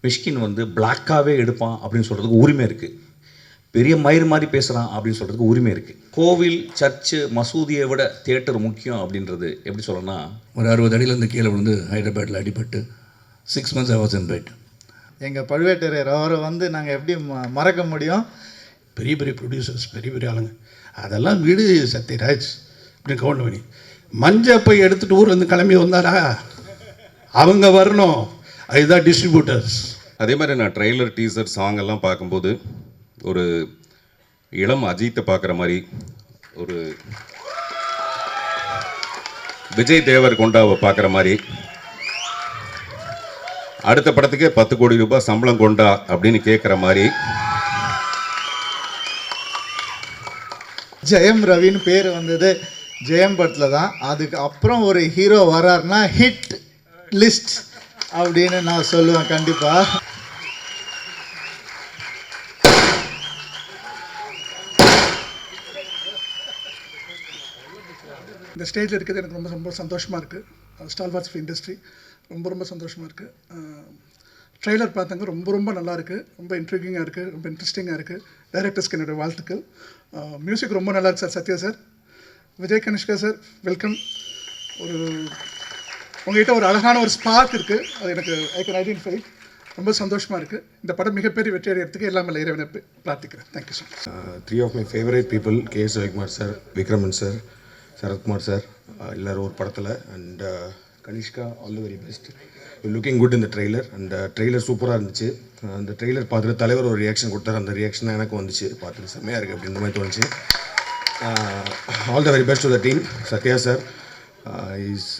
மிஷ்கின் வந்து பிளாக்காகவே எடுப்பான் அப்படின்னு சொல்கிறதுக்கு உரிமை இருக்குது. பெரிய மயிர் மாதிரி பேசுகிறான் அப்படின்னு சொல்கிறதுக்கு உரிமை இருக்குது. கோவில், சர்ச்சு, மசூதியை விட தியேட்டர் முக்கியம் அப்படின்றது எப்படி சொல்லணும்னா, ஒரு 60 அடியிலேருந்து கீழே விழுந்து ஹைதராபாத்தில் அடிபட்டு 6 months I was in bed. எங்கள் பழுவேட்டரையர் அவரை வந்து நாங்கள் எப்படி மறக்க முடியும்? பெரிய பெரிய ப்ரொடியூசர்ஸ், பெரிய பெரிய ஆளுங்க, அதெல்லாம் வீடு சத்யராஜ் அப்படின்னு கவுண்டமணி மஞ்சள் போய் எடுத்துகிட்டு ஊர்லேருந்து கிளம்பி வந்தாரா, அவங்க வரணும், அதுதான் டிஸ்ட்ரிபியூட்டர்ஸ். அதே மாதிரி நான் ட்ரெய்லர், டீசர், சாங் எல்லாம் பார்க்கும்போது ஒரு இளம் அஜித்தை பார்க்குற மாதிரி, ஒரு விஜய் தேவர் கொண்டாவை பார்க்குற மாதிரி, அடுத்த படத்துக்கே 10 கோடி ரூபாய் சம்பளம் கொண்டா அப்படின்னு கேட்குற மாதிரி. ஜெயம் ரவின்னு பேர் வந்தது ஜெயம் படத்தில் தான். அதுக்கு அப்புறம் ஒரு ஹீரோ வராருன்னா ஹிட் லிஸ்ட் அப்படின்னு நான் சொல்லுவேன். கண்டிப்பாக இந்த ஸ்டேஜில் இருக்கிறது எனக்கு ரொம்ப ரொம்ப சந்தோஷமாக இருக்குது. ஸ்டார் வாட்ஸ் இண்டஸ்ட்ரி ரொம்ப ரொம்ப சந்தோஷமாக இருக்குது. ட்ரெய்லர் பார்த்தாங்க, ரொம்ப ரொம்ப நல்லா இருக்குது, ரொம்ப இன்ட்ரிகிங்காக இருக்குது, ரொம்ப இன்ட்ரெஸ்டிங்காக இருக்குது. டைரக்டர்ஸ்க்கு என்னுடைய வாழ்த்துக்கள். மியூசிக் ரொம்ப நல்லா இருக்குது sir. Sathya sir, Vijay Kanishka sir, welcome. ஒரு உங்கள்கிட்ட ஒரு அழகான ஒரு ஸ்பார்க் இருக்குது, அது எனக்கு ஐ கேன் ஐடென்டிஃபை. ரொம்ப சந்தோஷமாக இருக்குது. இந்த படம் மிகப்பெரிய வெற்றி அடைகிறதுக்கு எல்லாமே இறைவனை பிரார்த்திக்கிறேன். Thank you so much. 3 of my favorite people, K.S. Ravikumar sir, Vikraman sir, Sarathkumar sir, எல்லோரும் ஒரு படத்தில். And Kanishka, all the very best. Looking good இந்த ட்ரெய்லர். அண்ட் ட்ரெய்லர் சூப்பராக இருந்துச்சு. அந்த ட்ரெய்லர் பார்த்துட்டு தலைவர் ஒரு ரியாக்ஷன் கொடுத்தாரு, அந்த ரியாக்ஷன் தான் எனக்கு வந்துச்சு. பார்த்துட்டு செம்மையாக இருக்குது அப்படின்ற மாதிரி தோணுச்சு. All the very best to the team. Sathya sir is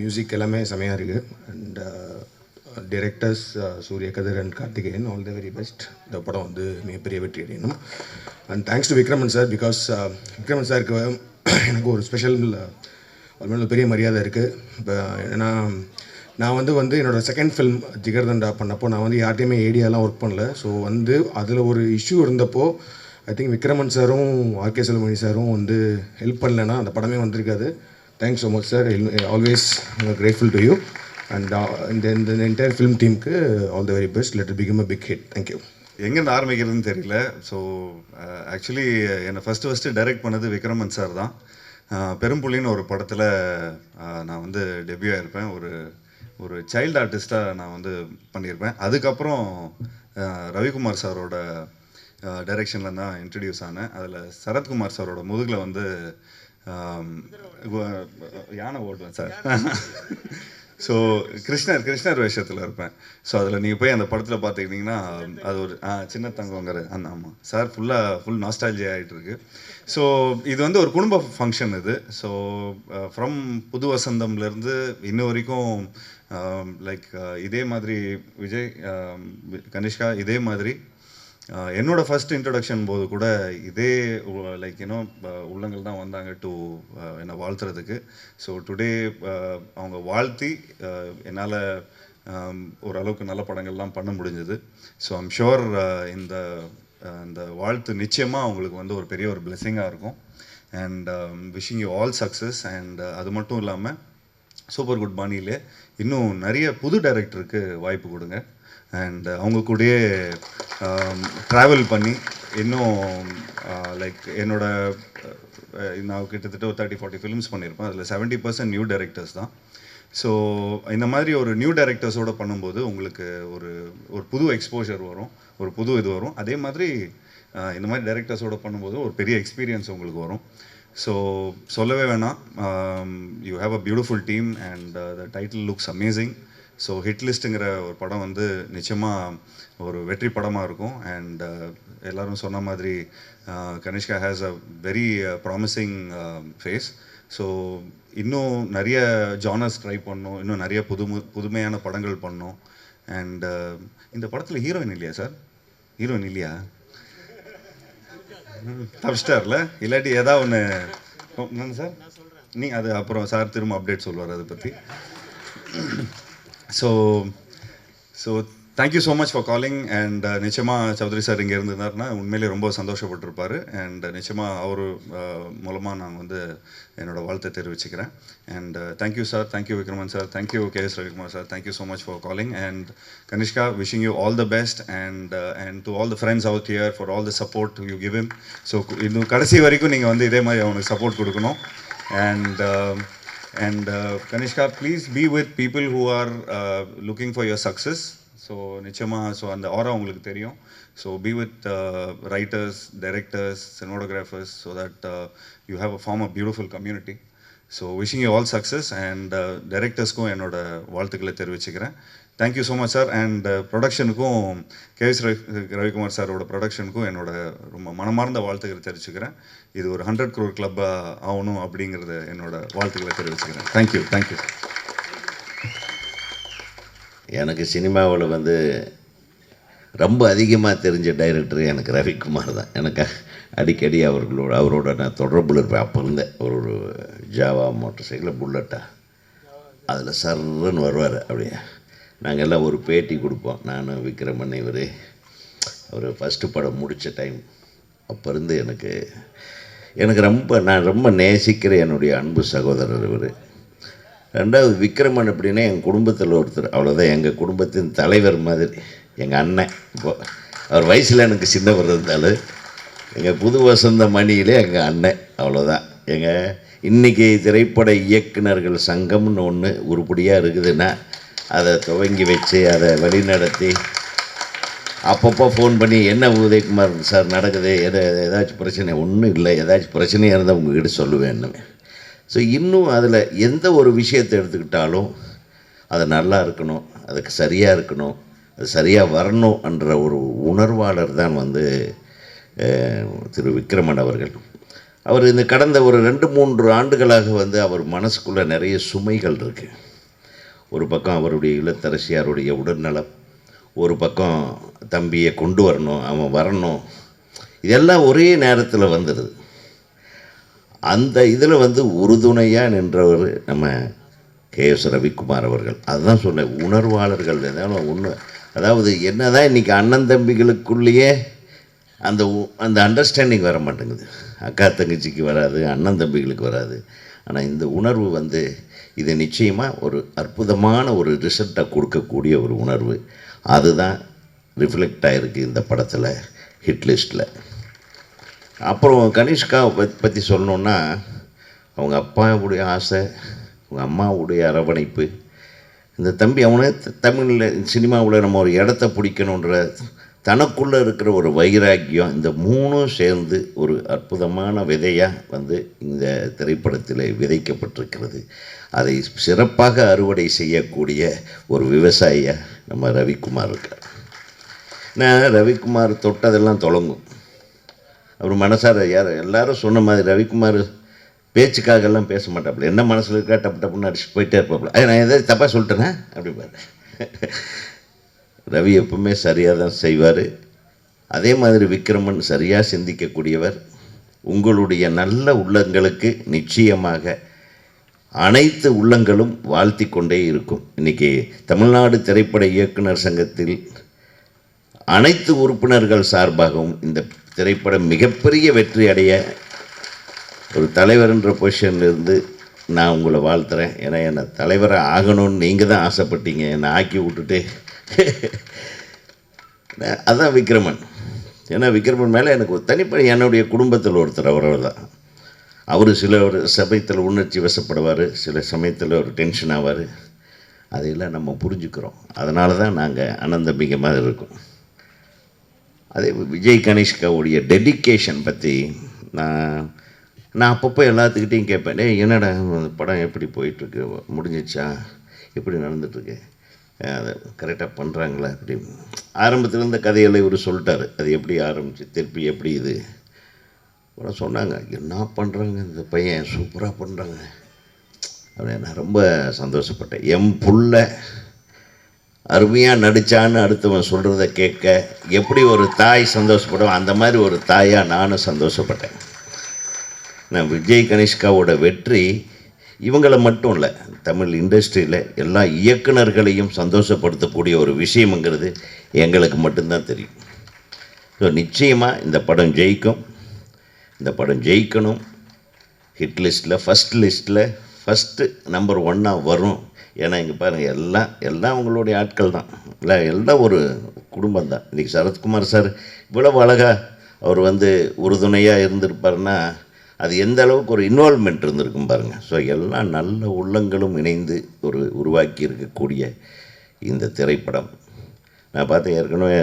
music எல்லாமே செம்மையாக இருக்குது. And directors Surya, Kathir and Karthikeyan, all the very best. இந்த படம் வந்து மிகப்பெரிய வெற்றி அடையணும். And thanks to Vikraman sir, because Vikraman சாருக்கு எனக்கு ஒரு ஸ்பெஷல் ஒரு மேலே பெரிய மரியாதை இருக்குது. இப்போ ஏன்னா நான் வந்து என்னோடய செகண்ட் ஃபில்ம் ஜிகர்தண்டா பண்ணப்போ நான் வந்து யார்ட்டையுமே ஏடியாலாம் ஒர்க் பண்ணல. ஸோ வந்து அதில் ஒரு இஷ்யூ இருந்தப்போ ஐ திங்க் விக்ரமன் சாரும் ஆர்கே செல்வமணி சாரும் வந்து ஹெல்ப் பண்ணலைன்னா அந்த படமே வந்திருக்காது. Thanks so much sir, always grateful to you. And இந்த என்டையர் ஃபிலிம் டீமுக்கு all the very best. Let it become a big hit. Thank you. எங்கேருந்து ஆரம்பிக்கிறதுன்னு தெரியல. ஸோ ஆக்சுவலி என்னை ஃபஸ்ட்டு டைரக்ட் பண்ணது விக்ரமன் சார் தான். பெரும்புலின்னு ஒரு படத்தில் நான் வந்து டெபியூ ஆகிருப்பேன். ஒரு சைல்டு ஆர்டிஸ்ட்டாக நான் வந்து பண்ணியிருப்பேன். அதுக்கப்புறம் ரவிக்குமார் சாரோட டைரெக்ஷனில் தான் இன்ட்ரடியூஸ் ஆனேன். அதில் சரத்குமார் சாரோட முதுகில் வந்து யானை ஓட்டுவேன் சார். ஸோ கிருஷ்ணர் வேஷத்தில் இருப்பேன். ஸோ அதில் நீங்கள் போய் அந்த படத்தில் பார்த்துக்கிட்டிங்கன்னா அது ஒரு சின்ன தங்கங்கிற அந்த ஆமாம் சார் ஃபுல் நாஸ்டாலஜியா ஆகிட்டு இருக்கு. ஸோ இது வந்து ஒரு குடும்ப ஃபங்க்ஷன் இது. ஸோ ஃப்ரம் புது வசந்தம்லேருந்து இன்ன வரைக்கும் லைக் இதே மாதிரி விஜய், கனிஷ்கா, இதே மாதிரி என்னோடய ஃபஸ்ட் இன்ட்ரடக்ஷன் போது கூட இதே லைக் உள்ளங்கள் தான் வந்தாங்க டு என்னை வாழ்த்துறதுக்கு. ஸோ டுடே அவங்க வாழ்த்தி என்னால் ஓரளவுக்கு நல்ல படங்கள்லாம் பண்ண முடிஞ்சது. ஸோ ஐம் ஷுர் இந்த வாழ்த்து நிச்சயமாக அவங்களுக்கு வந்து ஒரு பெரிய ஒரு பிளெஸிங்காக இருக்கும். And wishing you all success. And அது மட்டும் இல்லாமல் சூப்பர் குட் பாணியிலே இன்னும் நிறைய புது டைரக்டருக்கு வாய்ப்பு கொடுங்க. அண்ட் அவங்க கூடயே ட்ராவல் பண்ணி இன்னும் லைக் நான் கிட்டத்தட்ட ஒரு 30-40 ஃபிலிம்ஸ் பண்ணியிருப்பேன். அதில் 70% நியூ டைரக்டர்ஸ் தான். ஸோ இந்த மாதிரி ஒரு நியூ டைரக்டர்ஸோடு பண்ணும்போது உங்களுக்கு ஒரு புது எக்ஸ்போஷர் வரும், ஒரு புது இது வரும். அதே மாதிரி இந்த மாதிரி டைரக்டர்ஸோடு பண்ணும்போது ஒரு பெரிய எக்ஸ்பீரியன்ஸ் உங்களுக்கு வரும். ஸோ சொல்லவே வேணாம், you have a beautiful team and the title looks amazing. So hit லிஸ்ட்டுங்கிற ஒரு படம் வந்து நிச்சயமாக ஒரு வெற்றி படமாக இருக்கும். அண்ட் எல்லோரும் சொன்ன மாதிரி Kanishka has a very promising face. So இன்னும் நிறைய ஜானர்ஸ் ட்ரை பண்ணணும், இன்னும் நிறைய புதுமையான படங்கள் பண்ணணும். அண்ட் இந்த படத்தில் ஹீரோயின் இல்லையா சார்? ஹீரோயின் இல்லையா? தப்பிச்சிட்டார்ல, இல்லாட்டி ஏதாவது ஒன்று என்னங்க சார்? அது அப்புறம் சார் திரும்ப அப்டேட் சொல்லுவார் அதை பற்றி. So thank you so much for calling and நிச்சயமாக சௌத்ரி சார் இங்கே இருந்திருந்தாருன்னா உண்மையிலேயே ரொம்ப சந்தோஷப்பட்டிருப்பார். அண்ட் நிச்சயமாக அவர் மூலமாக நான் வந்து என்னோடய வாழ்த்தை தெரிவிச்சுக்கிறேன். And thank you sir, thank you Vikraman sir, thank you KS Ravikumar sir, thank you so much for calling. And Kanishka, wishing you all the best and to all the friends out here for all the support you give him. So இன்னும் கடைசி வரைக்கும் நீங்கள் வந்து இதே மாதிரி அவனுக்கு support கொடுக்கணும். And Kanishka, please be with people who are looking for your success. So நிச்சயமா ஸோ அந்த ஆரா உங்களுக்கு தெரியும். So be with writers, directors, cinematographers so that you have a form of beautiful community. So wishing you all success and directorsக்கும் என்னோட வாழ்த்துக்களை தெரிவிச்சுக்கிறேன். Thank you so much sir. And ப்ரொடக்ஷனுக்கும் KS ரவிக்குமார் சாரோட ப்ரொடக்ஷனுக்கும் என்னோட ரொம்ப மனமார்ந்த வாழ்த்துக்களை தெரிவிச்சுக்கிறேன். இது ஒரு 100 crore கிளப்பாக ஆகணும் அப்படிங்கிறத என்னோட வாழ்த்துக்களை தெரிவிச்சுக்கிறேன். Thank you thank you. எனக்கு சினிமாவில் வந்து ரொம்ப அதிகமாக தெரிஞ்ச டைரக்டர் எனக்கு ரவிக்குமார் தான். எனக்கு அடிக்கடி அவரோட நான் தொடர்பில் இருப்பேன். அப்போ இருந்தேன். ஒரு ஜாவா மோட்டர் சைக்கிளில் புல்லட்டா அதில் சர்ன்னு வருவார். அப்படியே நாங்கள் எல்லாம் ஒரு பேட்டி கொடுப்போம். நான் விக்ரமன் இவர் அவர் ஃபஸ்ட்டு படம் முடித்த டைம். அப்போ இருந்து எனக்கு நான் ரொம்ப நேசிக்கிற என்னுடைய அன்பு சகோதரர் இவர். ரெண்டாவது விக்ரமன் அப்படின்னா எங்கள் குடும்பத்தில் ஒருத்தர், அவ்வளோதான். எங்கள் குடும்பத்தின் தலைவர் மாதிரி எங்கள் அண்ணன். இப்போது அவர் வயசில் எனக்கு சின்னவர் இருந்தாலும் எங்கள் புது வசந்த மணியிலே எங்கள் அண்ணன், அவ்வளோதான். இன்றைக்கி திரைப்பட இயக்குனர்கள் சங்கம்னு ஒன்று உருப்படியாக இருக்குதுன்னா அதை துவங்கி வச்சு அதை வழிநடத்தி அப்பப்போ ஃபோன் பண்ணி என்ன உதயகுமார் சார் நடக்குது, ஏதாச்சும் பிரச்சனை? ஒன்றும் இல்லை, ஏதாச்சும் பிரச்சனையாக இருந்தால் உங்ககிட்ட சொல்லுவேன். ஸோ இன்னும் அதில் எந்த ஒரு விஷயத்தை எடுத்துக்கிட்டாலும் அது நல்லா இருக்கணும், அதுக்கு சரியாக இருக்கணும், அது சரியாக வரணும் என்ற ஒரு உணர்வாளர் தான் வந்து திரு விக்ரமன் அவர்கள். அவர் இந்த கடந்த ஒரு 2-3 ஆண்டுகளாக வந்து அவர் மனசுக்குள்ளே நிறைய சுமைகள் இருக்குது. ஒரு பக்கம் அவருடைய இல்லத்தரசியாருடைய உடல்நலம், ஒரு பக்கம் தம்பியை கொண்டு வரணும், அவன் வரணும், இதெல்லாம் ஒரே நேரத்தில் வந்துடுது. அந்த இதில் வந்து உறுதுணையாக நின்றவர் நம்ம KS ரவிக்குமார் அவர்கள். அதுதான் சொன்னேன், உணர்வாளர்கள் ஏதாவது ஒன்று. அதாவது என்ன தான் இன்றைக்கி அண்ணன் தம்பிகளுக்குள்ளேயே அந்த அண்டர்ஸ்டாண்டிங் வர மாட்டேங்குது. அக்கா தங்கச்சிக்கு வராது, அண்ணன் தம்பிகளுக்கு வராது. ஆனால் இந்த உணர்வு வந்து இது நிச்சயமாக ஒரு அற்புதமான ஒரு ரிசல்ட்டை கொடுக்கக்கூடிய ஒரு உணர்வு. அதுதான் ரிஃப்ளெக்ட் ஆகிருக்கு இந்த படத்தில், ஹிட் லிஸ்ட்டில். அப்புறம் கனிஷ்காவை பற்றி சொல்லணுன்னா, அவங்க அப்பாவுடைய ஆசை, அவங்க அம்மாவுடைய அரவணைப்பு, இந்த தம்பி அவனை தமிழில் சினிமாவில் நம்ம ஒரு இடத்த பிடிக்கணுன்ற தனக்குள்ளே இருக்கிற ஒரு வைராக்கியம், இந்த 3ம் சேர்ந்து ஒரு அற்புதமான விதையாக வந்து இந்த திரைப்படத்தில் விதைக்கப்பட்டிருக்கிறது. அதை சிறப்பாக அறுவடை செய்யக்கூடிய ஒரு விவசாயியாக நம்ம ரவிக்குமார் இருக்கார். நான் ரவிக்குமார் தொட்டதெல்லாம் தொடங்கும். அவர் மனசார எல்லாரும் சொன்ன மாதிரி ரவிக்குமார் பேச்சுக்காகலாம் பேச மாட்டாப்புல. என்ன மனசில் இருக்கா டப்பு டப்புன்னு அடிச்சுட்டு போயிட்டே இருப்பாப்புல. நான் எதாவது தப்பாக சொல்லிட்டேனே அப்படிப்பாரு. ரவி எப்பவுமே சரியாக தான் செய்வார். அதே மாதிரி விக்ரமன் சரியாக சிந்திக்கக்கூடியவர். உங்களுடைய நல்ல உள்ளங்களுக்கு நிச்சயமாக அனைத்து உள்ளங்களும் வாழ்த்தி கொண்டே இருக்கும். இன்றைக்கி தமிழ்நாடு திரைப்பட இயக்குனர் சங்கத்தில் அனைத்து உறுப்பினர்கள் சார்பாகவும் இந்த திரைப்படம் மிகப்பெரிய வெற்றி அடைய ஒரு தலைவர் என்ற பொசிஷன்லேருந்து நான் உங்களை வாழ்த்துறேன். ஏன்னா என்னை தலைவராக ஆகணும்னு நீங்கள் தான் ஆசைப்பட்டீங்க, என்னை ஆக்கி விட்டுட்டு. அதுதான் விக்ரமன். ஏன்னா விக்ரமன் மேலே எனக்கு ஒரு தனிப்படை, என்னுடைய குடும்பத்தில் ஒருத்தர் அவர் தான். அவர் சில ஒரு சமயத்தில் உணர்ச்சி வசப்படுவார், சில சமயத்தில் ஒரு டென்ஷன் ஆவார். அதையெல்லாம் நம்ம புரிஞ்சுக்கிறோம். அதனால தான் நாங்கள் அனந்தம்பிகை மாதிரி இருக்கோம். அதே விஜய் கணேஷ்காவுடைய டெடிக்கேஷன் பற்றி நான் அப்பப்போ எல்லாத்துக்கிட்டையும் கேட்பேன், என்னடா படம் எப்படி போயிட்டுருக்கு, முடிஞ்சிச்சா, எப்படி நடந்துட்டுருக்கு, அதை கரெக்டாக பண்ணுறாங்களா அப்படி. ஆரம்பத்தில் இருந்த கதையெல்லாம் இவர் சொல்லிட்டார், அது எப்படி ஆரம்பிச்சு திருப்பி எப்படி இது அப்புறம் சொன்னாங்க. என்ன பண்ணுறாங்க இந்த பையன், சூப்பராக பண்ணுறாங்க அப்படின்னு நான் ரொம்ப சந்தோஷப்பட்டேன். என் புள்ள அருமையாக நடித்தான்னு அடுத்தவன் சொல்கிறத கேட்க எப்படி ஒரு தாய் சந்தோஷப்படுவோம், அந்த மாதிரி ஒரு தாயாக நானும் சந்தோஷப்பட்டேன். நான் விஜய் கணேஷ்காவோட வெற்றி இவங்களை மட்டும் இல்லை, தமிழ் இண்டஸ்ட்ரியில் எல்லா இயக்குனர்களையும் சந்தோஷப்படுத்தக்கூடிய ஒரு விஷயம்ங்கிறது எங்களுக்கு மட்டும்தான் தெரியும். ஸோ நிச்சயமாக இந்த படம் ஜெயிக்கும், இந்த படம் ஜெயிக்கணும், ஹிட் லிஸ்ட்டில் ஃபஸ்ட்டு நம்பர் 1 வரும். ஏன்னா இங்கே பாருங்கள், எல்லாம் உங்களுடைய ஆட்கள் தான், இல்லை எல்லாம் ஒரு குடும்பம் தான். இன்றைக்கி சரத்குமார் சார் இவ்வளவு அழகாக அவர் உறுதுணையாக இருந்திருப்பாருன்னா அது எந்த அளவுக்கு ஒரு இன்வால்மெண்ட் இருந்திருக்கும் பாருங்கள். ஸோ எல்லாம் நல்ல உள்ளங்களும் இணைந்து உருவாக்கி இருக்கக்கூடிய இந்த திரைப்படம். நான் பார்த்தேன் ஏற்கனவே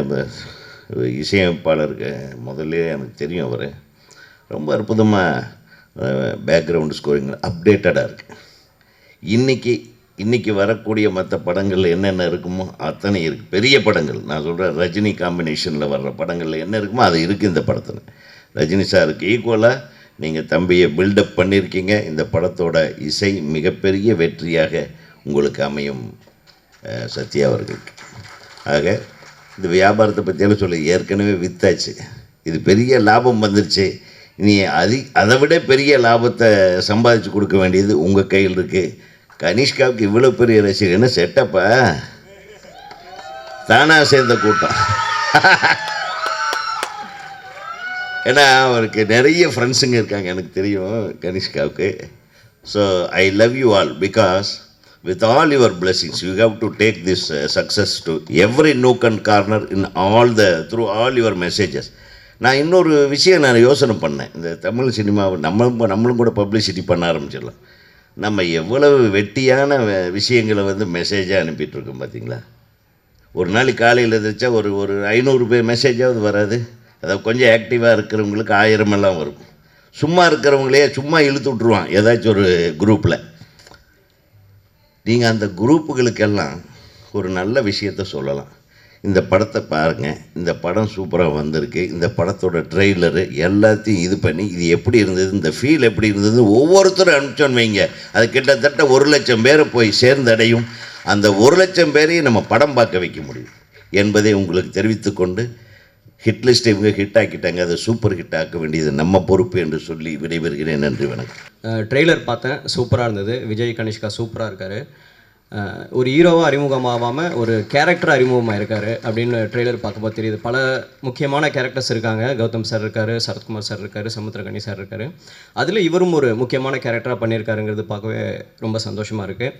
இசையமைப்பாளருக்கு முதல்ல எனக்கு தெரியும், அவர் ரொம்ப அற்புதமாக பேக்ரவுண்டு ஸ்கோரிங் அப்டேட்டடாக இருக்குது. இன்றைக்கி வரக்கூடிய மற்ற படங்கள் என்னென்ன இருக்குமோ அத்தனை இருக்குது. பெரிய படங்கள் நான் சொல்கிறேன், ரஜினி காம்பினேஷனில் வர்ற படங்களில் என்ன இருக்குமோ அது இருக்குது இந்த படத்தில். ரஜினி சாருக்கு ஈக்குவலாக நீங்கள் தம்பியை பில்டப் பண்ணியிருக்கீங்க. இந்த படத்தோட இசை மிகப்பெரிய வெற்றியாக உங்களுக்கு அமையும் சத்யா அவர்களுக்கு. ஆக இந்த வியாபாரத்தை பற்றியெல்லாம் சொல்லி ஏற்கனவே வித்தாச்சு, இது பெரிய லாபம் வந்துருச்சு. இனி அதை விட பெரிய லாபத்தை சம்பாதிச்சு கொடுக்க வேண்டியது உங்கள் கையில் இருக்குது. கனிஷ்காவுக்கு இவ்வளோ பெரிய ரசிகர் என்ன செட்டப்பா, தானாக சேர்ந்த கூட்டம். ஏன்னா அவருக்கு நிறைய ஃப்ரெண்ட்ஸுங்க இருக்காங்க, எனக்கு தெரியும் கனிஷ்காவுக்கு. So I love you all because with all your blessings you have to take this success to every nook and corner in through all your messages. நான் இன்னொரு விஷயம் நான் யோசனை பண்ணேன், இந்த தமிழ் சினிமாவை நம்மளும் கூட பப்ளிசிட்டி பண்ண ஆரம்பிச்சிடலாம். நம்ம எவ்வளவு வெட்டியான விஷயங்களை மெசேஜாக அனுப்பிட்டுருக்கோம் பார்த்தீங்களா. ஒரு நாளைக்கு காலையில் எதிர்த்தா ஒரு 500 பேர் மெசேஜாவது வராது. அதாவது கொஞ்சம் ஆக்டிவாக இருக்கிறவங்களுக்கு 1000 எல்லாம் வரும். சும்மா இருக்கிறவங்களே சும்மா இழுத்து விட்ருவான் ஏதாச்சும் ஒரு குரூப்பில். நீங்கள் அந்த குரூப்புகளுக்கெல்லாம் ஒரு நல்ல விஷயத்த சொல்லலாம். இந்த படத்தை பாருங்கள், இந்த படம் சூப்பராக வந்திருக்கு, இந்த படத்தோட ட்ரெய்லரு எல்லாத்தையும் இது பண்ணி இது எப்படி இருந்தது, இந்த ஃபீல் எப்படி இருந்தது ஒவ்வொருத்தரும் அனுப்பிச்சோன்னு வைங்க, அது கிட்டத்தட்ட 1,00,000 பேரை போய் சேர்ந்தடையும். அந்த 1,00,000 பேரையும் நம்ம படம் பார்க்க வைக்க முடியும் என்பதை உங்களுக்கு தெரிவித்துக்கொண்டு, ஹிட் லிஸ்ட்டை இவங்க ஹிட் ஆக்கிட்டாங்க, அதை சூப்பர் ஹிட் ஆக்க வேண்டியது நம்ம பொறுப்பு என்று சொல்லி விடைபெறுகிறேன். நன்றி, வணக்கம். ட்ரெய்லர் பார்த்தேன், சூப்பராக இருந்தது. விஜய் கனிஷ்கா சூப்பராக இருக்கார். ஒரு ஹீரோவாக அறிமுகமாகாமல் ஒரு கேரக்டர் அறிமுகமாக இருக்கார் அப்படின்னு ட்ரெய்லர் பார்க்கும்போது தெரியுது. பல முக்கியமான கேரக்டர்ஸ் இருக்காங்க. கௌதம் சார் இருக்கார், சரத்குமார் சார் இருக்கார், சமுத்திரகனி சார் இருக்கார். அதில் இவரும் ஒரு முக்கியமான கேரக்டராக பண்ணியிருக்காருங்கிறது பார்க்கவே ரொம்ப சந்தோஷமாக இருக்குது.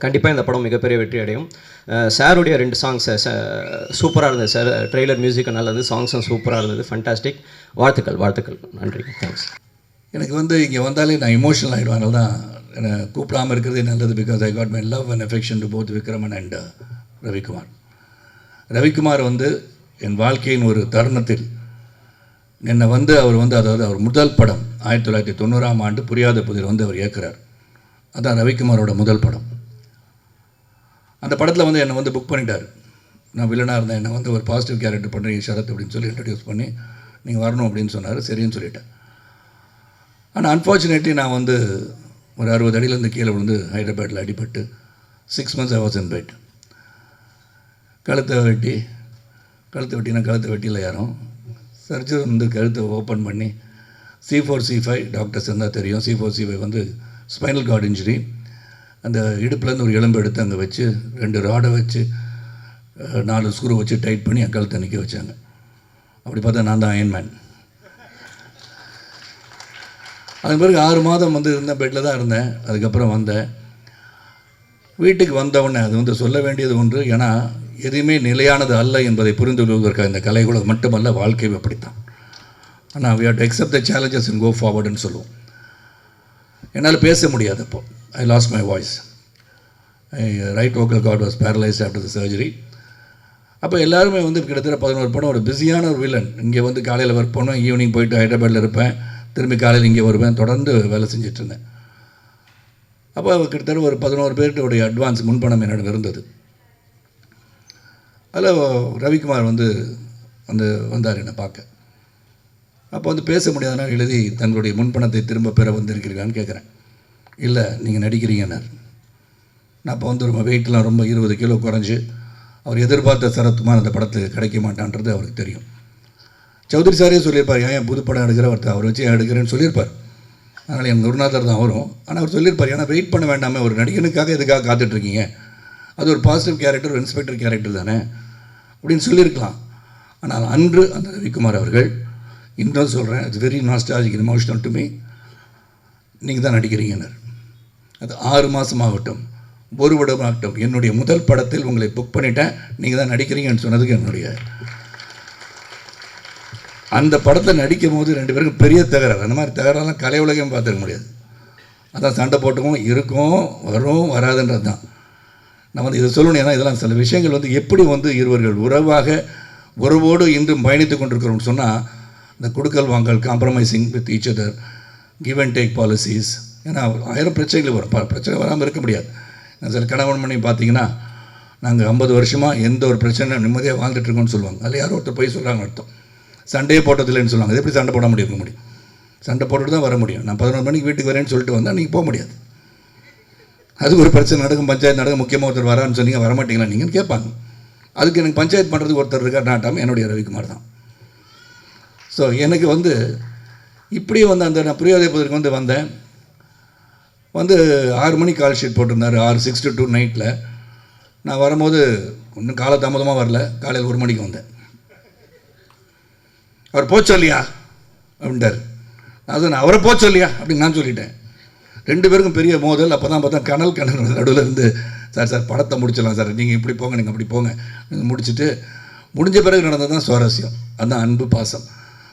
கண்டிப்பாக இந்த படம் மிகப்பெரிய வெற்றி அடையும். சாருடைய 2 சாங்ஸ் சூப்பராக இருந்தது சார். ட்ரெய்லர் மியூசிக் நல்லா இருந்தது, சாங்ஸும் சூப்பராக இருந்தது. ஃபண்டாஸ்டிக். வாழ்த்துக்கள். நன்றி, தேங்க்ஸ். எனக்கு இங்கே வந்தாலே நான் இமோஷனல் ஆகிடுவேன். அதனால தான் என்னை கூப்பிடாமல் இருக்கிறதே நல்லது. Because I got my love and affection to both Vikraman and Ravikumar. Ravikumar என் வாழ்க்கையின் ஒரு தருணத்தில் என்னை அவர் அதாவது அவர் முதல் படம் 1990ஆம் ஆண்டு புரியாத புதிர் அவர் இயக்குறார். அதான் ரவிக்குமாரோட முதல் படம். அந்த படத்தில் என்னை புக் பண்ணிட்டார். நான் வில்லனாக இருந்தேன், என்னை ஒரு பாசிட்டிவ் கேரக்டர் பண்ணுறீங்க ஷரத் அப்படின்னு சொல்லி இன்ட்ரடியூஸ் பண்ணி நீங்கள் வரணும் அப்படின்னு சொன்னார். சரின்னு சொல்லிட்டேன். ஆனால் அன்ஃபார்ச்சுனேட்லி நான் ஒரு 60 அடியிலேருந்து கீழே விழுந்து ஹைதராபாத்தில் அடிபட்டு 6 months I was in bed. கழுத்தை வெட்டியில் யாரும் சர்ஜரி கழுத்தை ஓப்பன் பண்ணி C4 C5 டாக்டர்ஸ் இருந்தால் தெரியும். C4 C5 spinal cord injury. அந்த இடுப்புலேருந்து ஒரு எலும்பு எடுத்து அங்கே வச்சு 2 ராடை வச்சு 4 ஸ்க்ரூ வச்சு டைட் பண்ணி என் கழுத்தை நிற்க வச்சாங்க. அப்படி பார்த்தா நான் தான் அயன்மேன். அதன் பிறகு 6 மாதம் இருந்தேன், பெட்டில் தான் இருந்தேன். அதுக்கப்புறம் வந்தேன். வீட்டுக்கு வந்தவுடனே அது சொல்ல வேண்டியது ஒன்று. ஏன்னா எதுவுமே நிலையானது அல்ல என்பதை புரிந்து கொள்வதற்காக இந்த கலைகளை மட்டுமல்ல, வாழ்க்கை அப்படித்தான். ஆனால் we have to accept the challenges and go forwardன்னு சொல்லுவோம். என்னால் பேச முடியாது. அப்போ I lost my voice. Right vocal cord was paralyzed after the surgery. அப்போ எல்லாருமே கிட்டத்தட்ட 11 படம் ஒரு பிஸியான ஒரு வில்லன். இங்கே காலையில் ஒர்க் பண்ணோம், ஈவினிங் போயிட்டு ஹைதராபாத்தில் இருப்பேன், திரும்பி காலையில் இங்கே வருவேன், தொடர்ந்து வேலை செஞ்சிட்ருந்தேன். அப்போ கிட்டத்தட்ட ஒரு 11 பேருடைய அட்வான்ஸ் முன்பணம் என்னிடம் இருந்தது. அதில் ரவிக்குமார் வந்தார் என்னை பார்க்க. அப்போ பேச முடியாதனால் எழுதி தங்களுடைய முன்பணத்தை திரும்ப பெற வந்திருக்கிறீங்களான்னு கேட்குறேன். இல்லை, நீங்கள் நடிக்கிறீங்கன்னார். நான் அப்போ ரொம்ப வெயிட்லாம் ரொம்ப 20 கிலோ குறைஞ்சி அவர் எதிர்பார்த்த சரத்குமார் அந்த படத்துக்கு கிடைக்க மாட்டான்றது அவருக்கு தெரியும். சௌத்ரி சாரே சொல்லியிருப்பார், ஏன் புது படம் எடுக்கிற அவர் வச்சு எடுக்கிறேன்னு சொல்லியிருப்பார். அதனால் என் குருநாதர் தான் வரும். ஆனால் அவர் சொல்லியிருப்பார், ஏன்னா வெயிட் பண்ண வேண்டாமே, ஒரு நடிகனுக்காக எதுக்காக காத்துட்ருக்கீங்க, அது ஒரு பாசிட்டிவ் கேரக்டர், ஒரு இன்ஸ்பெக்டர் கேரக்டர் தானே அப்படின்னு சொல்லியிருக்கலாம். ஆனால் அன்று அந்த ரவிக்குமார் அவர்கள், இன்னும் சொல்கிறேன், it's very nostalgic emotional to me, நீங்கள் தான் நடிக்கிறீங்கன்னார். அது 6 மாதம் ஆகட்டும், ஒரு வருடம் ஆகட்டும், என்னுடைய முதல் படத்தில் உங்களை புக் பண்ணிட்டேன், நீங்கள் தான் நடிக்கிறீங்கன்னு சொன்னதுக்கு என்னுடைய அந்த படத்தில் நடிக்கும் போது 2 பேருக்கும் பெரிய தகராறு. அந்த மாதிரி தகராறுலாம் கலை உலகம் பார்த்துக்க முடியாது. அதான் சண்டை போட்டுக்கும், இருக்கும், வரும், வராதுன்றது தான். நான் வந்து இதை சொல்லணும், ஏன்னா இதெல்லாம் சில விஷயங்கள் வந்து எப்படி வந்து இருவர்கள் உறவோடு இன்றும் பயணித்து கொண்டிருக்கிறோம்னு சொன்னால், இந்த கொடுக்கல் வாங்கல், compromising with each other, give and take policies. ஏன்னா 1000 பிரச்சனைகள் வரும், பிரச்சனை வராமல் இருக்க முடியாது. சில கணவன் மனைவி பார்த்தீங்கன்னா, நாங்கள் 50 வருஷமாக எந்த ஒரு பிரச்சனை நிம்மதியாக வாழ்ந்துட்டுருக்கோம்னு சொல்லுவாங்க. அதில் யாரோ ஒருத்தர் போய் சொல்கிறாங்க அர்த்தம், சண்டையே போட்டதில்லைன்னு சொல்லுவாங்க. அது எப்படி சண்டை போட முடியும்? சண்டை போட்டுட்டு தான் வர முடியும். நான் 11 மணிக்கு வீட்டுக்கு வரேன்னு சொல்லிட்டு வந்தால் நீங்கள் போக முடியாது. அது ஒரு பிரச்சனை நடக்கும், பஞ்சாயத்து நடக்கும், முக்கியமாக ஒருத்தர் வரான்னு சொன்னீங்க, வரமாட்டீங்களா நீங்கன்னு கேட்பாங்க. அதுக்கு எனக்கு பஞ்சாயத்து பண்ணுறதுக்கு ஒருத்தர் இருக்கார், நாட்டாமல் என்னுடைய ரவிக்குமார் தான். ஸோ எனக்கு வந்து இப்படியே வந்து அந்த நான் பிரியோதயபுரத்துக்கு வந்து வந்தேன். 6 மணிக்கு கால் ஷீட் போட்டிருந்தார், 6 to 2 நைட்டில். நான் வரும்போது இன்னும் காலதாமதமாக வரல, காலையில் 1 மணிக்கு வந்தேன். அவர் போச்சோ இல்லையா அப்படின்ட்டார். நான் அவரை போச்சோ இல்லையா அப்படின்னு நான் சொல்லிட்டேன். 2 பேருக்கும் பெரிய மோதல். அப்போ தான் பார்த்தா கனல் நடுவில் இருந்து, சார் படத்தை முடிச்சிடலாம் சார், நீங்கள் இப்படி போங்க, நீங்கள் அப்படி போங்க, முடிஞ்ச பிறகு நடந்தது தான் சுவாரஸ்யம். அதுதான் அன்பு, பாசம்.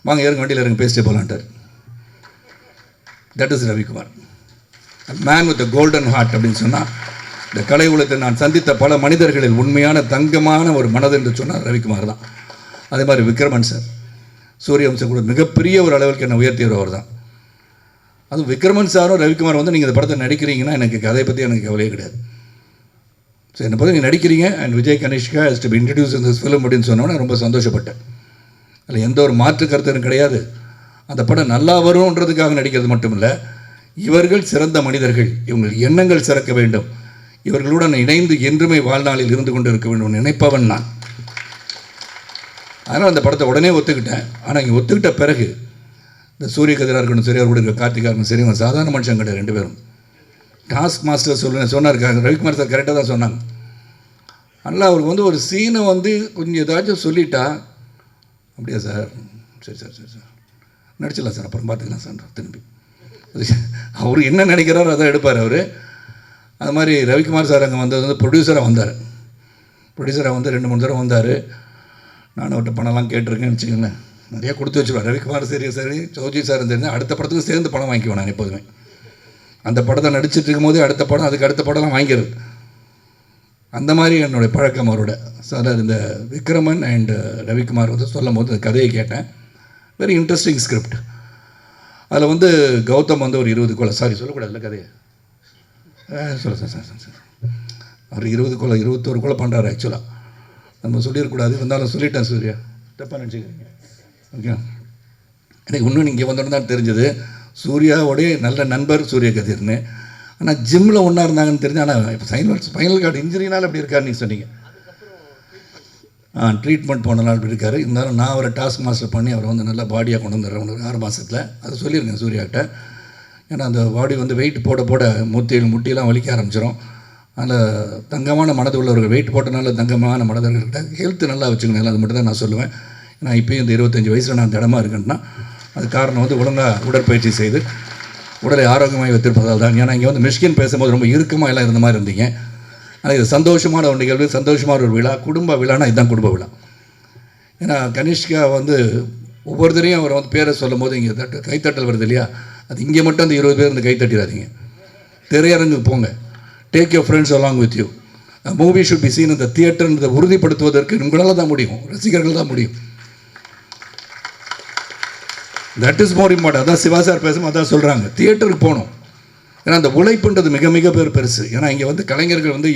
வாங்க ஏறுங்க, வண்டியில் இருங்க, பேசிட்டே போகலான்ட்டார். That is Ravikumar, man with golden heart அப்படின்னு சொன்னால், இந்த கலை உலகத்தில் நான் சந்தித்த பல மனிதர்களில் உண்மையான தங்கமான ஒரு மனது என்று சொன்னால் ரவிக்குமார் தான். அதே மாதிரி விக்ரமன் சார், சூரியவம்சம் கூட மிகப்பெரிய ஒரு அளவுக்கு என்னை உயர்த்தியவர் தான். அதுவும் விக்ரமன் சாரும் ரவிக்குமார் வந்து நீங்கள் இந்த படத்தை நடிக்கிறீங்கன்னா எனக்கு கதையை பற்றி எனக்கு கவலையே கிடையாது. ஸோ என்னை பற்றி நீங்கள் நடிக்கிறீங்க and Vijay Kanishka is to be introduce in this film அப்படின்னு சொன்னோன்னே ரொம்ப சந்தோஷப்பட்டேன். அதில் எந்த ஒரு மாற்று கருத்தும் கிடையாது. அந்த படம் நல்லா வரும்ன்றதுக்காக நடிக்கிறது மட்டும் இல்லை, இவர்கள் சிறந்த மனிதர்கள், இவங்கள் எண்ணங்கள் சிறக்க வேண்டும், இவர்களுடன் இணைந்து என்றுமே வாழ்நாளில் இருந்து கொண்டு இருக்க வேண்டும் நினைப்பவன் நான். அதனால் அந்த படத்தை உடனே ஒத்துக்கிட்டேன். ஆனால் இங்கே ஒத்துக்கிட்ட பிறகு இந்த சூரிய கதிராக இருக்கணும் சரி, அவர் கூட இருக்க கார்த்திகா இருக்கணும் சரி, அவன் சாதாரண மனுஷன் கிடையாது. 2 பேரும் டாஸ்க் மாஸ்டர் சொன்னார் ரவிக்குமார் சார், கரெக்டாக தான் சொன்னாங்க. அதனால் அவருக்கு வந்து ஒரு சீனை வந்து கொஞ்சம் ஏதாச்சும் சொல்லிட்டா, அப்படியா சார், சரி சார் சரி சார் நடிச்சிடலாம் சார், அப்புறம் பார்த்துக்கலாம் சார், திரும்பி அவர் என்ன நினைக்கிறாரோ அதை எடுப்பார் அவர். அது மாதிரி ரவிக்குமார் சார் அங்கே வந்தது வந்து ப்ரொடியூசராக வந்தார். ப்ரொடியூசராக வந்து 2-3 தடவை வந்தார். நானும் அவர்கிட்ட பணம்லாம் கேட்டிருக்கேன்னு வச்சுக்கோங்களேன், நிறையா கொடுத்து வச்சுருவேன். ரவிக்குமார் சரி சௌஜி சார் இருந்தேன், அடுத்த படத்துக்கு சேர்ந்து படம் வாங்கிக்குவேன் நான் எப்போதுமே. அந்த படத்தை நடிச்சிட்டு இருக்கும்போதே அடுத்த படம், அதுக்கு அடுத்த படம்லாம் வாங்கிடுறது. அந்த மாதிரி என்னுடைய பழக்கம் அவரோட. சார் இந்த விக்ரமன் அண்ட் ரவிக்குமார் வந்து சொல்லும் போது கதையை கேட்டேன். Very interesting script. அதில் வந்து கௌதம் வந்து ஒரு 20 கொலை, சாரி சொல்லக்கூடாதுல்ல கதையை, சொல்ல சார் அவர் 20 கொலை 21 கொலை பண்ணுறாரு. ஆக்சுவலாக நம்ம சொல்லிடக்கூடாது, இருந்தாலும் சொல்லிட்டேன். சூர்யா தப்பாக நினச்சிக்கிறீங்க, ஓகே. எனக்கு இன்னும் இங்கே வந்தோன்னு தான் தெரிஞ்சது சூர்யாவோடைய நல்ல நண்பர் சூரிய கதிர்னு. ஆனால் ஜிம்மில் ஒன்றா இருந்தாங்கன்னு தெரிஞ்சு. ஆனால் இப்போ ஸ்பைனல் கார்டு இன்ஜுரினால அப்படி இருக்காருன்னு நீங்கள் சொன்னீங்க. ட்ரீட்மெண்ட் போனனால அப்படி இருக்காரு. இருந்தாலும் நான் அவரை டாஸ்க் மாஸ்டர் பண்ணி அவரை வந்து நல்லா பாடியாக கொண்டு வந்துடுறேன் ஒரு 6 மாதத்தில். அதை சொல்லியிருக்கேன் சூர்யாக்கிட்ட. ஏன்னா அந்த பாடி வந்து வெயிட் போட முட்டியெல்லாம் வலிக்க ஆரம்பிச்சிடும். அதில் தங்கமான மனது உள்ளவர்கள் வெயிட் போட்டனால தங்கமான மனதர்கள்கிட்ட ஹெல்த்து நல்லா வச்சுக்கணும். அது மட்டும் தான் நான் சொல்லுவேன். ஏன்னா இப்போயும் இந்த 25 வயசில் நான் திடமாக இருக்கேன்னா அது காரணம் வந்து ஒழுங்காக உடற்பயிற்சி செய்து உடலை ஆரோக்கியமாக வைத்திருப்பதால் தான். ஏன்னா இங்கே வந்து மிஷ்கின் பேசும்போது ரொம்ப இறுக்கமாக எல்லாம் இருந்த மாதிரி இருந்தீங்க. ஆனால் இது சந்தோஷமான ஒரு நிகழ்வு, சந்தோஷமான ஒரு விழா, குடும்ப விழானா இதுதான் குடும்ப விழா. ஏன்னா கனிஷ்கா வந்து ஒவ்வொருத்தரையும் அவர் வந்து பேரை சொல்லும் போது இங்கே கைத்தட்டல் வருது இல்லையா, அது இங்கே மட்டும் அந்த 20 பேர் இந்த கைத்தட்டிடாதீங்க. திரையரங்குக்கு போங்க, take your friends along with you. Movie should be seen இந்த தியேட்டர்ன்றதை உறுதிப்படுத்துவதற்கு உங்களால் தான் முடியும், ரசிகர்கள் தான் முடியும். That is more important. அதான் சிவா சார் பேசும் அதான் சொல்கிறாங்க, தியேட்டருக்கு போகணும். ஏன்னா அந்த உழைப்புன்றது மிக மிக பெருசு. ஏன்னா இங்கே வந்து கலைஞர்கள் வந்து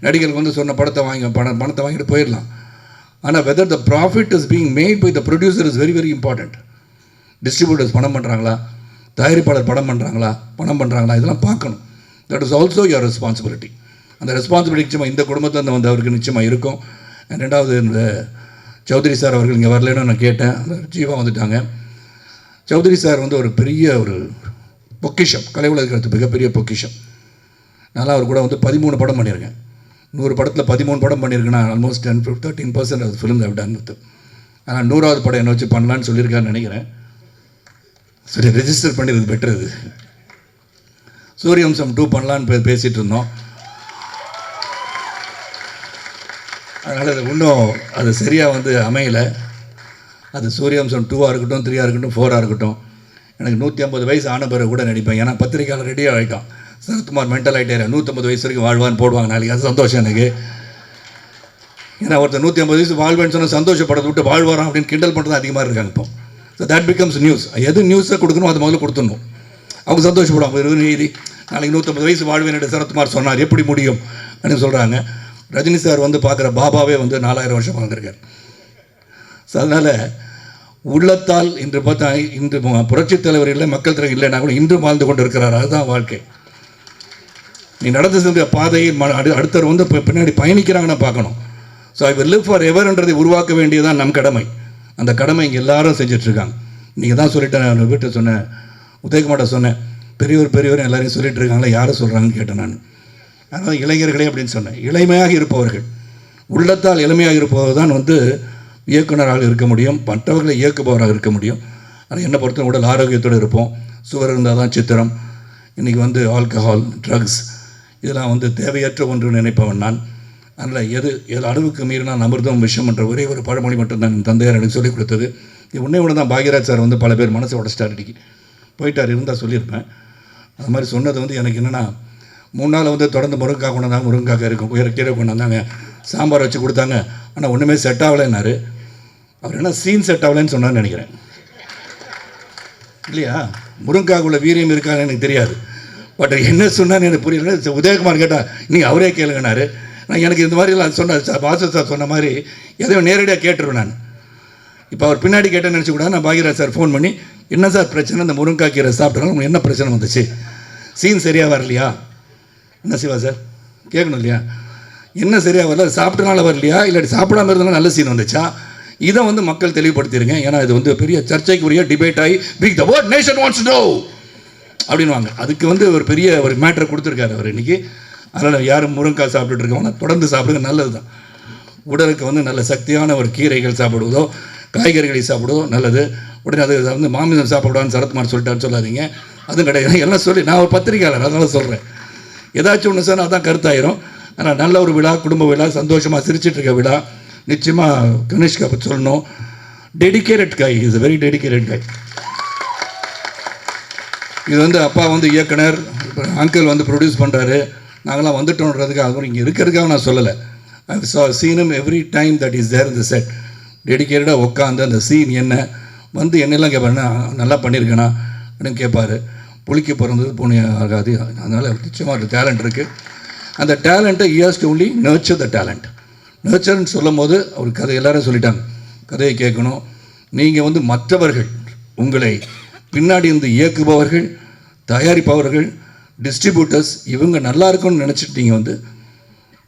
நடிகர்கள் வந்து சொன்ன பணத்தை வாங்கிட்டு போயிடலாம். ஆனால் whether the profit is being made by the producer is very very important. Distributors பணம் பண்ணுறாங்களா, தயாரிப்பாளர் பணம் பண்ணுறாங்களா, இதெல்லாம் பார்க்கணும். That is also your responsibility. அந்த ரெஸ்பான்சிபிலிட்டி நிச்சயமாக இந்த குடும்பத்தில் வந்து அவருக்கு நிச்சயமாக இருக்கும். ரெண்டாவது இந்த சௌத்ரி சார் அவர்கள் இங்கே வரலன்னு நான் கேட்டேன், அந்த ஜீவா வந்துட்டாங்க. சௌத்ரி சார் வந்து ஒரு பெரிய ஒரு பொக்கிஷம், கலை உலகத்து மிகப்பெரிய பொக்கிஷம். நான் அவர் கூட வந்து 13 படம் பண்ணியிருக்கேன். 100 படத்தில் 13 படம் பண்ணியிருக்கேன்னா almost 13% of film have done with. ஆனால் 100வது படம் என்ன வச்சு பண்ணலான்னு சொல்லியிருக்காருன்னு நினைக்கிறேன். சரி, ரெஜிஸ்டர் பண்ணிடுறது பெட்டர். இது சூரியவம்சம் 2 பண்ணலான்னு பேசிகிட்டு இருந்தோம். அதனால் அது இன்னும் அது சரியாக வந்து அமையலை. அது சூரியவம்சம் 2ஆக இருக்கட்டும், 3ஆக இருக்கட்டும், 4ஆக இருக்கட்டும். எனக்கு 150 வயசு ஆன பிறகு கூட நடிப்பேன். ஏன்னா பத்திரிக்கையாளர் ரெடியாக ஆகிட்டான். சரத்குமார் மென்டல் ஆகிட்டார், 150 வயசு வரைக்கும் வாழ்வான்னு போடுவாங்க நாளைக்கு. அது சந்தோஷம் எனக்கு. ஏன்னா ஒருத்தர் 150 வயசு வாழ்வேன்னு சொன்னால் சந்தோஷப்படுறத விட்டு வாழ்வாராம் அப்படின்னு கிண்டல் பண்ணுறது அதிகமாக இருக்காங்க இப்போ. So that becomes news. எது நியூஸை கொடுக்கணும் அது முதல்ல கொடுத்துடணும். அவங்க சந்தோஷப்படுவாங்க. நீதி நாளைக்கு 150 வயசு வாழ்வேன் சரத்குமார் சொன்னார், எப்படி முடியும் அப்படின்னு சொல்கிறாங்க. ரஜினி சார் வந்து பார்க்குற பாபாவே வந்து 4000 வருஷம் வாழ்ந்திருக்கார். ஸோ அதனால் உள்ளத்தால் இன்று பார்த்தா இன்று புரட்சித் தலைவர் இல்லை, மக்கள் தலைவர் இல்லைன்னா கூட இன்று வாழ்ந்து கொண்டு இருக்கிறார். அதுதான் வாழ்க்கை. நீ நடந்து சென்ற பாதையை அடுத்தவர் வந்து பின்னாடி பயணிக்கிறாங்கன்னு பார்க்கணும். So I will live for எவர்ன்றதை உருவாக்க வேண்டியதுதான் நம் கடமை. அந்த கடமை இங்கே எல்லாரும் செஞ்சிட்ருக்காங்க. நீங்கள் தான் சொல்லிட்டேன், நான் வீட்டை சொன்னேன், உதயகுமார்ட்ட சொன்னேன், பெரியவர் எல்லாரையும் சொல்லிட்டு இருக்காங்களா, யாரை சொல்கிறாங்கன்னு கேட்டேன் நான். அதனால் இளைஞர்களே அப்படின்னு சொன்னேன். இளமையாக இருப்பவர்கள், உள்ளத்தால் இளமையாக இருப்பவர் தான் வந்து இயக்குனராக இருக்க முடியும், மற்றவர்களை இயக்குபவராக இருக்க முடியும். ஆனால் என்னை பொறுத்த உடல் ஆரோக்கியத்தோடு இருப்போம். சுவர் இருந்தால் தான் சித்திரம். இன்றைக்கி வந்து ஆல்கஹால், ட்ரக்ஸ் இதெல்லாம் வந்து தேவையற்ற ஒன்று நினைப்பவன் நான். அதனால் எது அளவுக்கு மீறினால் அமிர்தம் விஷம் என்ற ஒரே ஒரு பழமொழி மட்டும்தான் என் தந்தையார் எனக்கு சொல்லிக் கொடுத்தது. இது உன்னை ஒன்று தான் பாக்யராஜ் சார் வந்து பல பேர் மனசை உடச்சிட்டார், அடிக்கி போயிட்டார், இருந்தால் சொல்லியிருப்பேன். அது மாதிரி சொன்னது வந்து எனக்கு என்னென்னா, 3 நாள் வந்து தொடர்ந்து முருங்கைக்காய் கொண்டு வந்தாங்க, முருங்கைக்காய் இருக்கும், கீரை கொண்டு வந்தாங்க, சாம்பார் வச்சு கொடுத்தாங்க. ஆனால் ஒன்றுமே செட் ஆகலைன்னாரு. அவர் என்ன சீன் செட் ஆகலைன்னு சொன்னான்னு நினைக்கிறேன். இல்லையா? முருங்கைக்காக்குள்ள வீரியம் இருக்கான்னு எனக்கு தெரியாது. பட் என்ன சொன்னான்னு எனக்கு புரியல. உதயகுமார் கேட்டால் நீங்கள் அவரே கேளுங்கன்னாரு. நான் எனக்கு இந்த மாதிரிலாம் சொன்ன வாசு சார் சொன்ன மாதிரி எதையும் நேரடியாக கேட்டுருவேன் நான். இப்போ அவர் பின்னாடி கேட்டேன்னு நினச்சி கூட நான் பாக்யராஜ் சார் ஃபோன் பண்ணி, என்ன சார் பிரச்சனை, இந்த முருங்கைக்காய் கீரை சாப்பிட்றாங்க, உங்களுக்கு என்ன பிரச்சனை வந்துச்சு, சீன் சரியாக வரலையா, என்ன சிவா சார் கேட்கணும் இல்லையா, என்ன சரியாக வரல, சாப்பிட்டனால வரலையா, இல்லாட்டி சாப்பிடாம இருந்தாலும் நல்ல சீன் வந்துச்சா, இதை வந்து மக்கள் தெளிவுபடுத்தியிருக்கேன். ஏன்னா இது வந்து பெரிய சர்ச்சைக்குரிய டிபேட் ஆகி big the world nation wants to know அப்படின்வாங்க. அதுக்கு வந்து ஒரு பெரிய ஒரு மேட்டரை கொடுத்துருக்காரு அவர் இன்றைக்கி. அதனால் யாரும் முருங்கைக்காய் சாப்பிட்டுட்டு இருக்கவங்க தொடர்ந்து சாப்பிடுங்க, நல்லது தான். உடலுக்கு வந்து நல்ல சக்தியான ஒரு கீரைகள் சாப்பிடுவதோ காய்கறிகளை சாப்பிடுவதோ நல்லது. உடனே அது வந்து மாமிசம் சாப்பிடான்னு சரத்குமார் சொல்லிட்டான்னு சொல்லாதீங்க, அதுவும் கிடையாது. எல்லாம் சொல்லி நான் ஒரு பத்திரிக்கையாளர், அதனால் சொல்கிறேன். ஏதாச்சும் ஒன்று சார் அதான் கருத்தாயிரும். ஆனால் நல்ல ஒரு விழா, குடும்ப விழா, சந்தோஷமாக சிரிச்சிட்டு இருக்க விழா. நிச்சயமாக கனிஷ்கா பற்றி சொல்லணும். டெடிக்கேட்டட் காய், இஸ் வெரி டெடிக்கேட்டட் காய். இது வந்து அப்பா வந்து இயக்குனர், அங்கிள் வந்து ப்ரொடியூஸ் பண்ணுறாரு, நாங்களாம் வந்துட்டோன்றதுக்காக அவர் இங்கே இருக்கிறதுக்காக நான் சொல்லலை. I seen him every time that is there இந்த செட். டெடிக்கேட்டடாக உட்காந்து அந்த சீன் என்ன வந்து என்னெல்லாம் கேட்பாருன்னா, நல்லா பண்ணியிருக்கேனா அப்படின்னு கேட்பார். புளிக்க பிறந்தது பூனை ஆகாது. அதனால் நிச்சயமாக ஒரு டேலண்ட் இருக்குது. அந்த டேலண்ட்டை has to only nurture the talent. நர்ச்சர்ன்னு சொல்லும் போது அவர் கதை எல்லாரும் சொல்லிட்டாங்க, கதையை கேட்கணும். நீங்கள் வந்து மற்றவர்கள் உங்களை பின்னாடி இருந்து இயக்குபவர்கள், தயாரிப்பவர்கள், டிஸ்ட்ரிபியூட்டர்ஸ் இவங்க நல்லா இருக்கும்னு நினச்சிட்டு நீங்கள் வந்து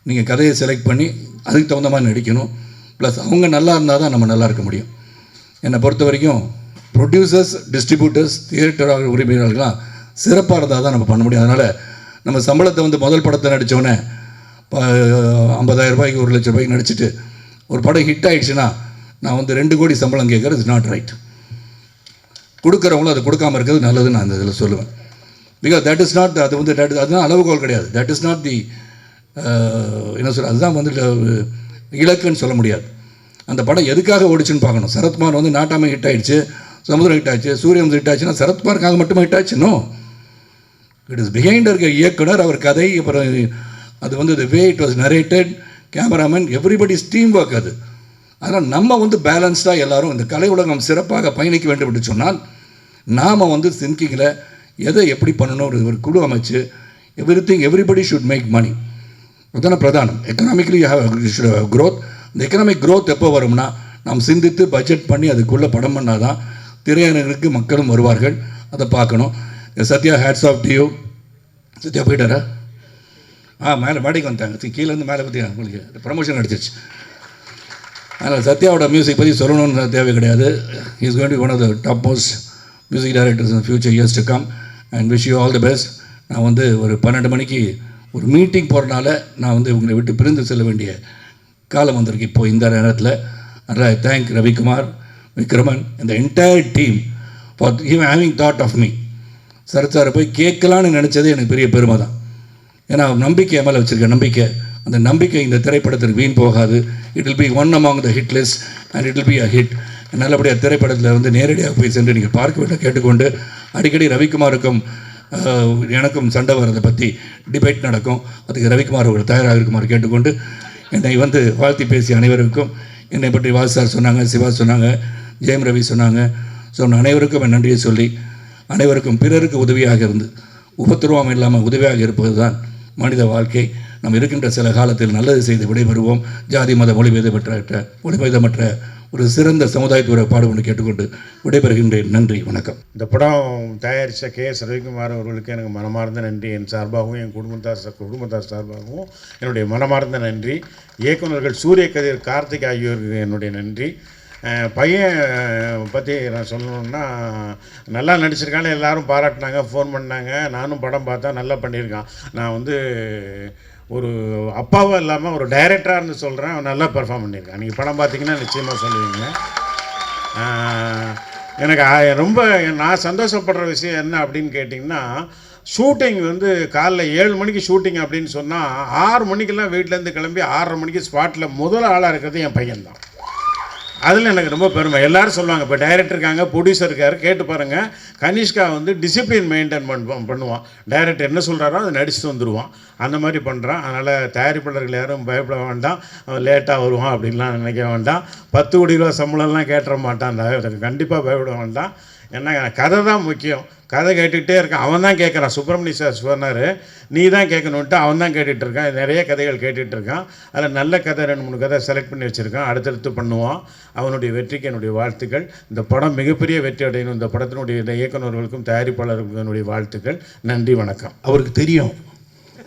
நீங்கள் கதையை செலக்ட் பண்ணி அதுக்கு தகுந்த மாதிரி நடிக்கணும். ப்ளஸ் அவங்க நல்லா இருந்தால் தான் நம்ம நல்லா இருக்க முடியும். என்னை பொறுத்த வரைக்கும் ப்ரொடியூசர்ஸ், டிஸ்ட்ரிபியூட்டர்ஸ், தியேட்டர் உரிமையாளர்கள்லாம் சிறப்பாக இருந்தால் தான் நம்ம பண்ண முடியும். அதனால் நம்ம சம்பளத்தை வந்து முதல் படத்தை நடித்தோடனே 50,000 ரூபாய்க்கு 1 லட்சம் ரூபாய்க்கு நடிச்சுட்டு ஒரு படம் ஹிட் ஆகிடுச்சுன்னா நான் வந்து 2 கோடி சம்பளம் கேட்குறது இஸ் நாட் ரைட். கொடுக்குறவங்களும் அதை கொடுக்காமல் இருக்கிறது நல்லதுன்னு நான் அந்த இதில் சொல்லுவேன். பிகாஸ் தட் இஸ் நாட், அது வந்து அதுதான் அளவுகோல் கிடையாது. தட் இஸ் நாட் தி என்ன சொல்ல, அதுதான் வந்து இலக்குன்னு சொல்ல முடியாது. அந்த படம் எதுக்காக ஓடிச்சுன்னு பார்க்கணும். சரத்குமார் வந்து நாட்டாமை ஹிட் ஆகிடுச்சு, சமுதிரம் ஹிட் ஆச்சு, சூரியன் ஹிட் ஆச்சுன்னா சரத்குமாருக்காக மட்டுமே ஹிட் ஆச்சுன்னோ, இட் இஸ் பிஹைண்ட் இருக்க இயக்குனர், அவர் கதை, அப்புறம் அது வந்து the way it was narrated, cameraman, everybody's team work அது. அதனால் நம்ம வந்து பேலன்ஸ்டாக எல்லோரும் இந்த கலை உலகம் சிறப்பாக பயணிக்க வேண்டும் என்று சொன்னால் நாம் வந்து திங்கிங்கில் எதை எப்படி பண்ணணும் ஒரு குழு அமைச்சு எவ்ரிபடி ஷுட் மேக் மணி. அதுதானே பிரதானம். Economically growth. இந்த எக்கனாமிக் க்ரோத் எப்போ வரும்னா நாம் சிந்தித்து பட்ஜெட் பண்ணி அதுக்குள்ளே படம் பண்ணால் தான் திரையரங்குக்கு மக்களும் வருவார்கள். அதை பார்க்கணும். Sathya, hats off to you. Sathya போயிட்டாரா? மேலே மாடிக்கு வந்துட்டாங்க, கீழேருந்து மேலே பற்றி உங்களுக்கு ப்ரமோஷன் அடிச்சிருச்சு. அதனால் சத்யாவோட மியூசிக் பற்றி சொல்லணும்னு தேவை கிடையாது. Is going to be one of the top most music directors in future years to come. And wish you all the best. நான் வந்து ஒரு 12 மணிக்கு ஒரு மீட்டிங் போகிறனால நான் வந்து உங்களை விட்டு பிரிந்து செல்ல வேண்டிய காலம் வந்திருக்கு இப்போ இந்த நேரத்தில். அதனால் ஐ தேங்க் ரவிக்குமார், விக்ரமன், இந்த entire team for having thought of me. Sarath சாரை போய் கேட்கலான்னு நினச்சது எனக்கு பெரிய பெருமை தான். ஏன்னா நம்பிக்கை மேலே வச்சுருக்க நம்பிக்கை, அந்த நம்பிக்கை இந்த திரைப்படத்திற்கு வீண் போகாது. It will be one among the hit list and it will be a hit. நல்லபடியாக திரைப்படத்தில் வந்து நேரடியாக போய் சென்று நீங்கள் பார்க்க வேண்டும் கேட்டுக்கொண்டு, அடிக்கடி ரவிக்குமாருக்கும் எனக்கும் சண்டை வர்றதை பற்றி டிபேட் நடக்கும். அதுக்கு ரவிக்குமார் அவர்கள் தயாராக இருக்குமாறு கேட்டுக்கொண்டு, என்னை வந்து வாழ்த்தி பேசிய அனைவருக்கும், என்னை பற்றி வாசு சார் சொன்னாங்க, சிவா சொன்னாங்க, ஜெயம் ரவி சொன்னாங்க. ஸோ அனைவருக்கும் என் நன்றியை சொல்லி, அனைவருக்கும் பிறருக்கு உதவியாக இருந்து உபத்திரவம் இல்லாமல் உதவியாக இருப்பது தான் மனித வாழ்க்கை. நம்ம இருக்கின்ற சில காலத்தில் நல்லது செய்து விடைபெறுவோம். ஜாதி மத மொழிபெயர்மற்ற ஒரு சிறந்த சமுதாயத்துறை பாடுபட்டு கேட்டுக்கொண்டு விடைபெறுகின்றேன். நன்றி, வணக்கம். இந்த படம் தயாரித்த கே.எஸ். ரவிக்குமார் அவர்களுக்கு எனக்கு மனமார்ந்த நன்றி. என் சார்பாகவும் என் குடும்பத்தார் சார்பாகவும் என்னுடைய மனமார்ந்த நன்றி. இயக்குநர்கள் சூரிய கதிர், கார்த்திக் ஆகியோருக்கு என்னுடைய நன்றி. பையன் பற்றி நான் சொல்லணுன்னா, நல்லா நடிச்சிருக்கான்னு எல்லாரும் பாராட்டினாங்க, ஃபோன் பண்ணாங்க. நானும் படம் பார்த்தா நல்லா பண்ணியிருக்கான். நான் வந்து ஒரு அப்பாவும் இல்லாமல் ஒரு டைரக்டராக இருந்து சொல்கிறேன், அவன் நல்லா பெர்ஃபார்ம் பண்ணியிருக்கான். நீங்கள் படம் பார்த்தீங்கன்னா நிச்சயமாக சொல்லுவீங்க. எனக்கு ரொம்ப நான் சந்தோஷப்படுற விஷயம் என்ன அப்படின்னு கேட்டிங்கன்னா, ஷூட்டிங் வந்து காலைல 7 மணிக்கு ஷூட்டிங் அப்படின்னு சொன்னால் 6 மணிக்கெல்லாம் வீட்டிலேருந்து கிளம்பி 6:30 மணிக்கு ஸ்பாட்டில் முதல் ஆளாக இருக்கிறது என் பையன்தான். அதில் எனக்கு ரொம்ப பெருமை. எல்லோரும் சொல்லுவாங்க, இப்போ டைரக்டர் இருக்காங்க, ப்ரொடியூசர் இருக்கார், கேட்டு பாருங்கள். கனிஷ்கா வந்து டிசிப்ளின் மெயின்டைன் பண்ணுவான். டைரக்டர் என்ன சொல்கிறாரோ அதை நடிச்சுட்டு வந்துடுவான். அந்த மாதிரி பண்ணுறான். அதனால் தயாரிப்பாளர்கள் யாரும் பயப்பட வேண்டாம், அவன் லேட்டாக வருவான் அப்படின்லாம் நினைக்க வேண்டாம். 10 கோடி ரூபா சம்பளம்லாம் கேட்டுற மாட்டான். கண்டிப்பாக பயப்பட வேண்டாம். ஏன்னா கதை தான் முக்கியம். கதை கேட்டுக்கிட்டே இருக்கான். அவன் தான் கேட்குறான். சுப்பிரமணிய சார் சொன்னார், நீ தான் கேட்கணுன்ட்டு அவன் தான் கேட்டுகிட்டு இருக்கான். நிறைய கதைகள் கேட்டுகிட்டு இருக்கான். அதில் நல்ல கதை 2-3 கதை செலக்ட் பண்ணி வச்சுருக்கான். அடுத்தடுத்து பண்ணுவான். அவனுடைய வெற்றிக்கு என்னுடைய வாழ்த்துக்கள். இந்த படம் மிகப்பெரிய வெற்றி அடையணும். இந்த படத்தினுடைய இயக்குநர்களுக்கும் தயாரிப்பாளர்களுக்கும் என்னுடைய வாழ்த்துக்கள். நன்றி, வணக்கம். அவருக்கு தெரியும்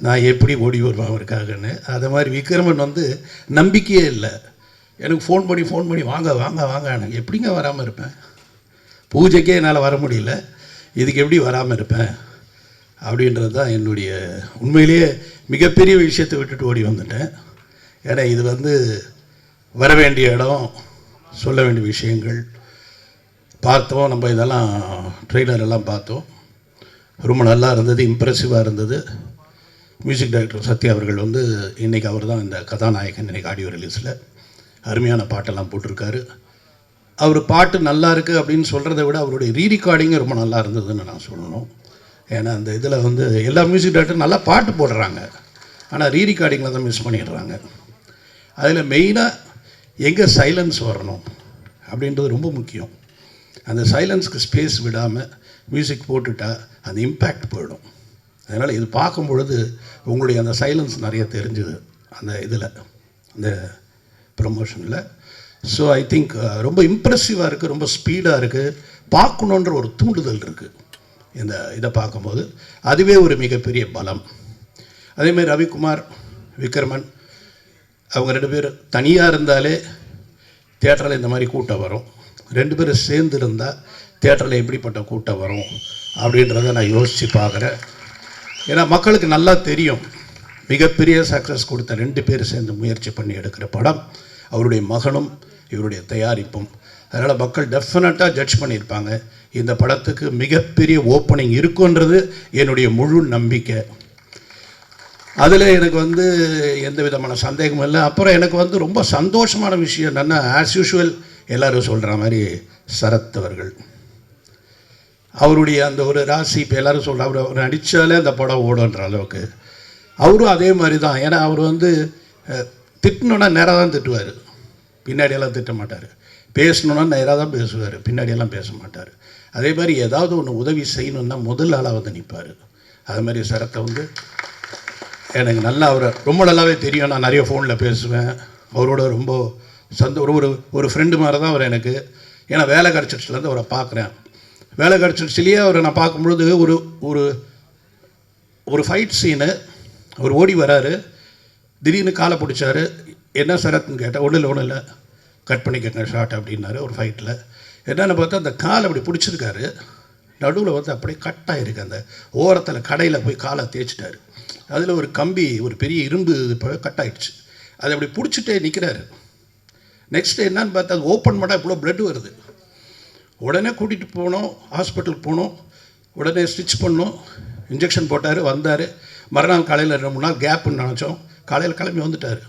நான் எப்படி ஓடி வருவேன் அவருக்காகன்னு. அது மாதிரி விக்ரமன் வந்து நம்பிக்கையே இல்லை. எனக்கு ஃபோன் பண்ணி வாங்க வாங்க வாங்க, எனக்கு எப்படிங்க வராமல் இருப்பேன்? பூஜைக்கே என்னால் வர முடியல, இதுக்கு எப்படி வராமல் இருப்பேன் அப்படின்றது தான் என்னுடைய உண்மையிலேயே மிகப்பெரிய விஷயத்தை விட்டுட்டு ஓடி வந்துட்டேன். ஏன்னா இது வந்து வர வேண்டிய இடம், சொல்ல வேண்டிய விஷயங்கள் பார்த்தோம். நம்ம இதெல்லாம் ட்ரெய்லர் எல்லாம் பார்த்தோம். ரொம்ப நல்லா இருந்தது, இம்ப்ரெசிவாக இருந்தது. மியூசிக் டைரக்டர் சத்யா அவர்கள் வந்து இன்றைக்கி அவர் தான் இந்த கதாநாயகன். இன்றைக்கி ஆடியோ ரிலீஸில் அருமையான பாட்டெல்லாம் போட்டிருக்காரு. அவர் பாட்டு நல்லா இருக்குது அப்படின்னு சொல்கிறத விட அவருடைய ரீரெக்கார்டிங்கும் ரொம்ப நல்லா இருந்ததுன்னு நான் சொல்லணும். ஏன்னா அந்த இதில் வந்து எல்லா மியூசிக் டைரக்டரும் நல்லா பாட்டு போடுறாங்க, ஆனால் ரீரெக்கார்டிங்கில் தான் மிஸ் பண்ணிடுறாங்க. அதில் மெயினாக எங்கே சைலன்ஸ் வரணும் அப்படின்றது ரொம்ப முக்கியம். அந்த சைலன்ஸுக்கு ஸ்பேஸ் விடாமல் மியூசிக் போட்டுட்டா அந்த இம்பேக்ட் போயிடும். அதனால் இது பார்க்கும் பொழுது உங்களுடைய அந்த சைலன்ஸ் நிறைய தெரிஞ்சுது அந்த இதில், அந்த ப்ரமோஷனில். ஸோ ஐ திங்க் ரொம்ப இம்ப்ரெசிவாக இருக்குது, ரொம்ப ஸ்பீடாக இருக்குது, பார்க்கணுன்ற ஒரு தூண்டுதல் இருக்குது இந்த இதை பார்க்கும்போது. அதுவே ஒரு மிகப்பெரிய பலம். அதேமாதிரி ரவிக்குமார், விக்ரமன் அவங்க 2 பேர் தனியாக இருந்தாலே தியேட்டரில் இந்த மாதிரி கூட்டம் வரும். 2 பேரும் சேர்ந்து இருந்தால் தியேட்டரில் எப்படிப்பட்ட கூட்டம் வரும் அப்படின்றத நான் யோசித்து பார்க்குறேன். ஏன்னா மக்களுக்கு நல்லா தெரியும், மிகப்பெரிய சக்ஸஸ் கொடுத்த 2 பேர் சேர்ந்து முயற்சி பண்ணி எடுக்கிற படம் அவருடைய மகனும் இவருடைய தயாரிப்பும். அதனால் மக்கள் டெஃபினட்டாக ஜட்ஜ் பண்ணியிருப்பாங்க. இந்த படத்துக்கு மிகப்பெரிய ஓப்பனிங் இருக்குன்றது என்னுடைய முழு நம்பிக்கை. அதில் எனக்கு வந்து எந்த விதமான சந்தேகமும் இல்லை. அப்புறம் எனக்கு வந்து ரொம்ப சந்தோஷமான விஷயம் என்னென்னா, ஆஸ் யூஷுவல் எல்லோரும் சொல்கிற மாதிரி சரத் அவர்கள், அவருடைய அந்த ஒரு ராசி, இப்போ எல்லோரும் சொல்கிற அவர் நடித்தாலே அந்த படம் ஓடுன்ற அளவுக்கு அவரும் அதே மாதிரி தான். ஏன்னா அவர் வந்து திட்டணுன்னா நேராக தான் திட்டுவார், பின்னாடியெல்லாம் திட்ட மாட்டார். பேசணுன்னா நேராக தான் பேசுவார், பின்னாடியெல்லாம் பேச மாட்டார். அதே மாதிரி ஏதாவது ஒன்று உதவி செய்யணுன்னா முதல் ஆளாக வந்து நிற்பார். அது மாதிரி சரத்தை வந்து எனக்கு நல்லா, அவரை ரொம்ப நல்லாவே தெரியும். நான் நிறைய ஃபோனில் பேசுவேன் அவரோட. ரொம்ப ஒரு ஃப்ரெண்டு மாதிரி தான் அவர் எனக்கு. ஏன்னா வேலை கிடச்சிடுச்சுலேருந்து அவரை பார்க்குறேன். வேலை கிடச்சிடுச்சுலேயே அவரை நான் பார்க்கும்பொழுது ஒரு ஃபைட் சீனு, அவர் ஓடி வராரு, திடீர்னு காலை பிடிச்சாரு. என்ன சரத்னு கேட்டேன். ஒன்றும் இல்லை கட் பண்ணிக்கங்க ஷார்ட் அப்படின்னாரு. ஒரு ஃபைட்டில் என்னென்னு பார்த்தா அந்த காலை அப்படி பிடிச்சிருக்காரு. நடுவில் வந்து அப்படியே கட்டாயிருக்கு. அந்த ஓரத்தில் கடையில் போய் காலை தேய்ச்சிட்டாரு. அதில் ஒரு கம்பி, ஒரு பெரிய இரும்பு இப்போ கட் ஆகிடுச்சு. அதை அப்படி பிடிச்சிட்டே நிற்கிறாரு. நெக்ஸ்ட்டு என்னன்னு பார்த்தா அது ஓப்பன் பண்ணால் இவ்வளோ பிளட் வருது. உடனே கூட்டிகிட்டு போனோம், ஹாஸ்பிட்டலுக்கு போனோம், உடனே ஸ்டிச் பண்ணோம், இன்ஜெக்ஷன் போட்டார், வந்தார். மறுநாள் காலையில் 2-3 நாள் கேப்புன்னு நினச்சோம். காலையில் கிளம்பி வந்துட்டார்.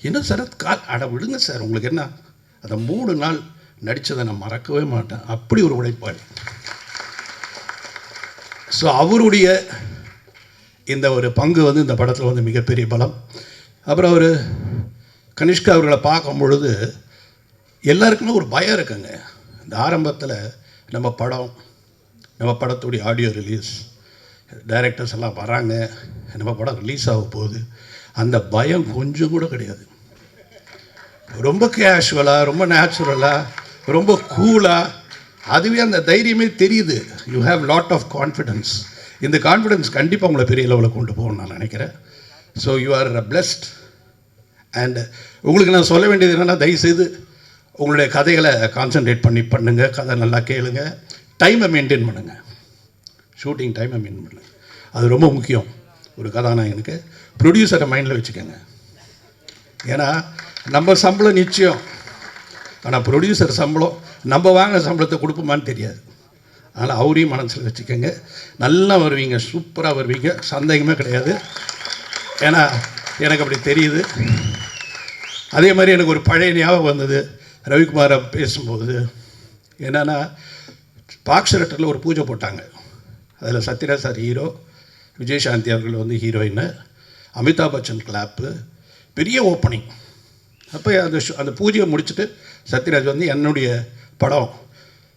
என்ன சார் அட விடுங்க சார், உங்களுக்கு என்ன? அதை 3 நாள் நடித்ததை நான் மறக்கவே மாட்டேன். அப்படி ஒரு உழைப்பாளி. ஸோ அவருடைய இந்த ஒரு பங்கு வந்து இந்த படத்தில் வந்து மிகப்பெரிய பலம். அப்புறம் அவர் கனிஷ்கா அவர்களை பார்க்கும் பொழுது எல்லாருக்குமே ஒரு பயம் இருக்குங்க. இந்த ஆரம்பத்தில் நம்ம படத்துடைய ஆடியோ ரிலீஸ், டைரக்டர்ஸ் எல்லாம் வராங்க, நம்ம படம் ரிலீஸ் ஆக போகுது, அந்த பயம் கொஞ்சம் கூட கிடையாது. ரொம்ப கேஷுவலாக, ரொம்ப நேச்சுரலாக, ரொம்ப கூலாக, அதுவே அந்த தைரியமே தெரியுது. You have lot of confidence. இந்த கான்ஃபிடென்ஸ் கண்டிப்பாக உங்களை பெரிய லெவலில் கொண்டு போகணும்னு நான் நினைக்கிறேன். So you are blessed. And உங்களுக்கு நான் சொல்ல வேண்டியது என்னென்னா, தயவுசெய்து உங்களுடைய கதைகளை கான்சன்ட்ரேட் பண்ணுங்கள், கதை நல்லா கேளுங்க, டைமை மெயின்டைன் பண்ணுங்கள், ஷூட்டிங் டைமை மெயின்டைன் பண்ணுங்கள். அது ரொம்ப முக்கியம் ஒரு கதாநாயகனுக்கு. ப்ரொடியூசரை மைண்டில் வச்சுக்கோங்க. ஏன்னா நம்ம சம்பளம் நிச்சயம், ஆனால் ப்ரொடியூசர் சம்பளம் நம்ம வாங்கின சம்பளத்தை கொடுப்போமான்னு தெரியாது. அதனால் அவரையும் மனசில் வச்சுக்கோங்க. நல்லா வருவீங்க, சூப்பராக வருவீங்க, சந்தேகமே கிடையாது. ஏன்னா எனக்கு அப்படி தெரியுது. அதே மாதிரி எனக்கு ஒரு பழைய ஞாபகம் வந்தது ரவிக்குமாரை பேசும்போது. என்னென்னா, பாக்ஸரட்டில் ஒரு பூஜை போட்டாங்க. அதில் சத்யராஜ் சார் ஹீரோ, விஜயசாந்தி அவர்கள் வந்து ஹீரோயின், அமிதாப் பச்சன் கிளாப்பு, பெரிய ஓப்பனிங். அப்போ அந்த பூஜையை முடிச்சுட்டு சத்யராஜ் வந்து என்னுடைய படம்